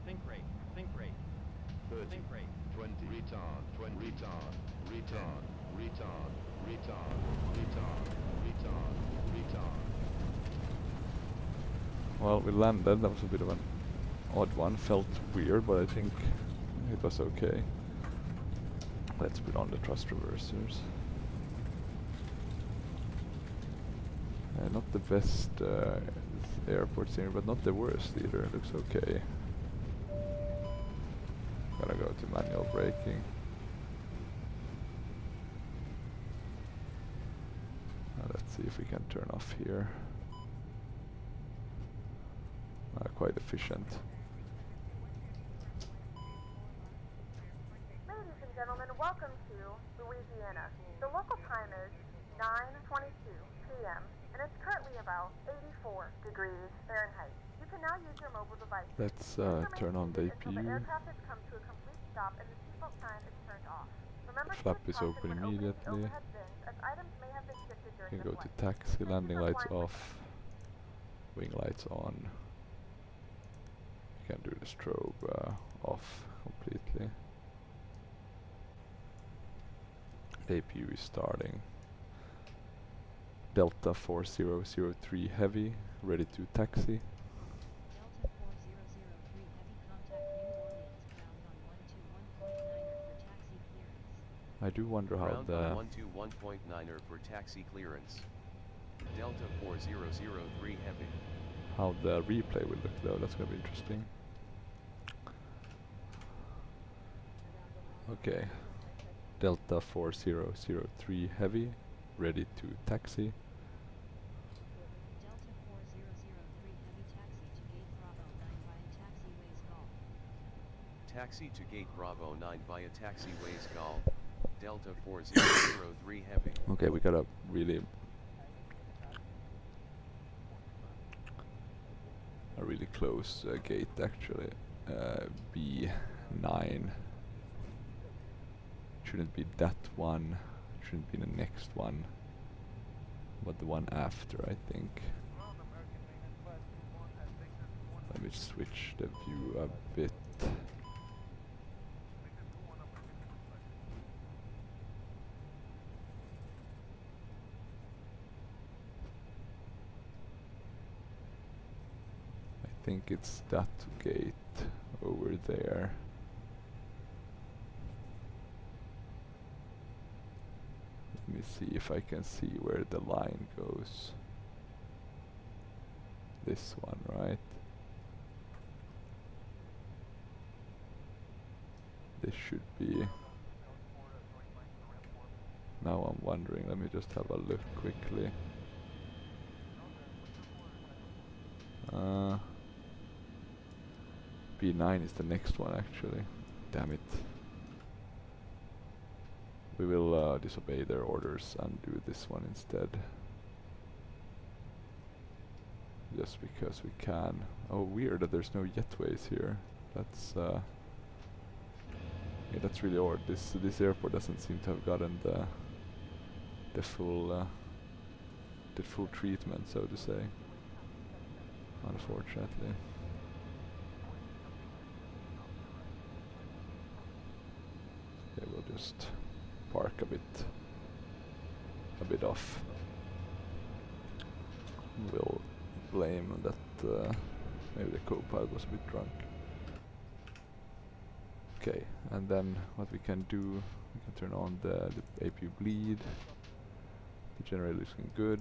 Think rate. Think rate. 30. Think rate. 20. Retard. 20. Retard. Retard. Retard. Retard. Retard. Retard. Retard. Well, we landed. That was a bit of an odd one. Felt weird, but I think it was okay. Let's put on the thrust reversers. Not the best airport scenery, but not the worst either. It looks okay. Gotta go to manual braking. Let's see if we can turn off here. Quite efficient. Ladies and gentlemen, welcome to Louisiana. The local time is 9:22 p.m. and it's currently about 84 degrees Fahrenheit. You can now use your mobile device. Let's This turn on remains the seated until the APU. aircraft has come to a complete stop and the seatbelt sign is turned off. Remember to Flap use is caution open when opening the immediately. overhead bins, as items may have been shifted You during can the go to flight. taxi, Thank you landing for lights flying with off, wing lights on. You can do the strobe off completely. The APU is starting. Delta 4003 Heavy, ready to taxi. Delta 4003 Heavy, contact New Orleans ground on 121.9er for taxi clearance. I do wonder how Ground the on 121.9er for taxi clearance. Delta 4003 Heavy. how the replay will look though. That's gonna be interesting. Okay, Delta 4003 Heavy, ready to taxi. Delta 4003 Heavy, taxi to gate Bravo 9 via taxiways Golf. Taxi to gate Bravo 9 via taxiways Golf. Delta 4003 Heavy. Okay, we got a really close gate actually. B9. Shouldn't be that one. Shouldn't be the next one. But the one after, I think. Let me switch the view a bit. I think it's that gate over there. Let me see if I can see where the line goes. This one, right? This should be. Now I'm wondering, let me just have a look quickly. B9 is the next one actually. Damn it. We will disobey their orders and do this one instead. Just because we can. Oh, weird that there's no jetways here. That's yeah, that's really odd. This airport doesn't seem to have gotten the full treatment, so to say. Unfortunately. Okay, we'll just park a bit off. We'll blame that maybe the co-pilot was a bit drunk. Okay, and then what we can do, we can turn on the APU bleed. The generator is looking good.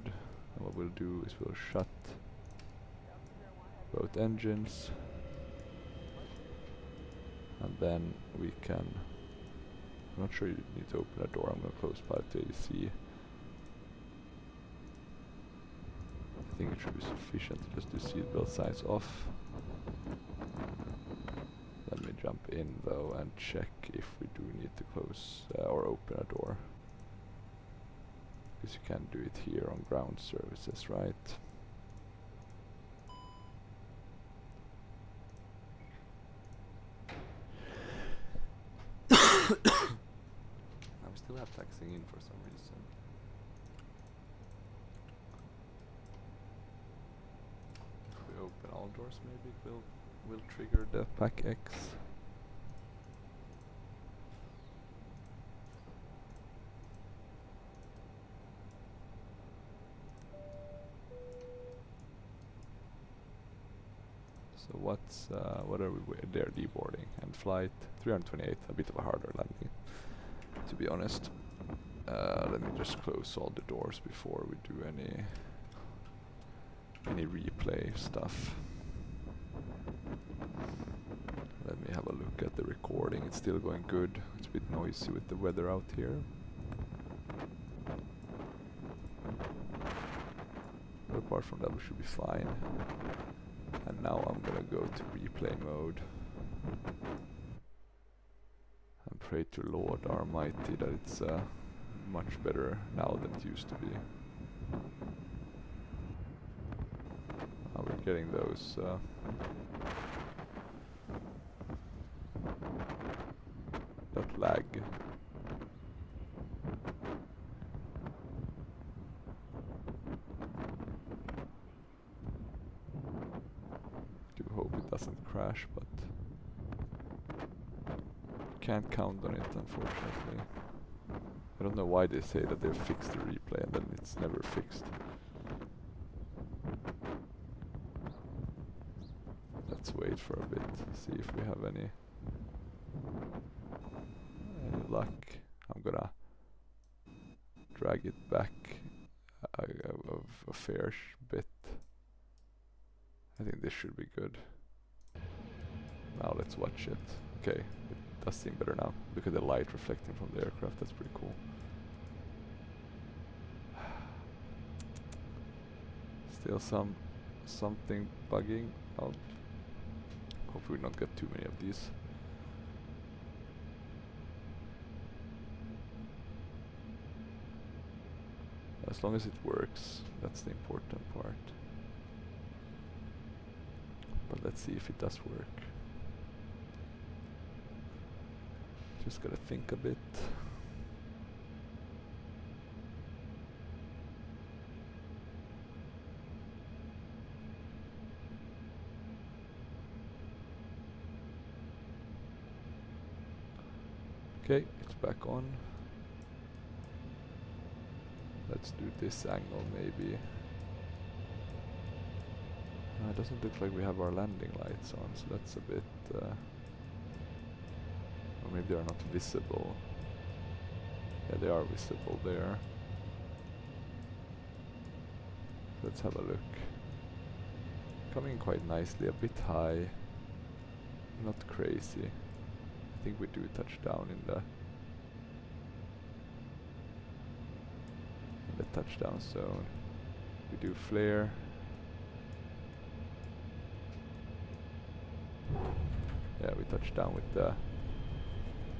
And what we'll do is we'll shut both engines. And then we can, I'm not sure you need to open a door, I'm going to close pilot to ADC. I think it should be sufficient to just do seatbelt signs off. Let me jump in though and check if we do need to close or open a door. Because you can do it here on ground services, right? We still have taxing in for some reason. If we open all doors, maybe it will trigger the pack X. So what are we they're deboarding and flight 328, a bit of a harder landing, to be honest. Let me just close all the doors before we do any replay stuff. Let me have a look at the recording. It's still going good. It's a bit noisy with the weather out here. But apart from that, we should be fine. And now I'm gonna go to replay mode and pray to Lord Almighty that it's much better now than it used to be. getting those that lag. Do hope it doesn't crash, but can't count on it, unfortunately. I don't know why they say that they've fixed the replay and then it's never fixed. Let's wait for a bit, see if we have any luck. I'm gonna drag it back a fair bit. I think this should be good. Now let's watch it. Okay, it does seem better now. Look at the light reflecting from the aircraft, that's pretty cool. Still something bugging out. Hopefully we don't get too many of these. As long as it works, that's the important part. But let's see if it does work. Just gotta think a bit. Okay, it's back on. Let's do this angle maybe. It doesn't look like we have our landing lights on, so that's a bit... or maybe they are not visible. Yeah, they are visible there. Let's have a look. Coming quite nicely, a bit high. Not crazy. I think we do touch down in the touchdown zone. We do flare. Yeah, we touched down with the...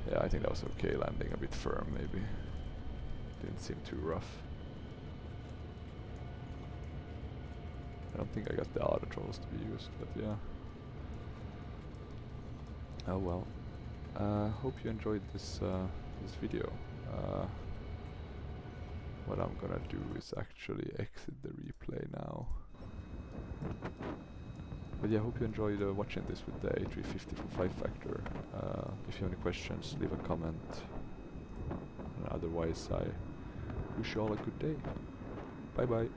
Yeah, I think that was okay, landing a bit firm maybe. Didn't seem too rough. I don't think I got the auto throttles to be used, but yeah. Oh well. Hope you enjoyed this this video. What I'm gonna do is actually exit the replay now. But yeah, hope you enjoyed watching this with the A350 from FlightFactor. If you have any questions, leave a comment. And otherwise, I wish you all a good day. Bye bye.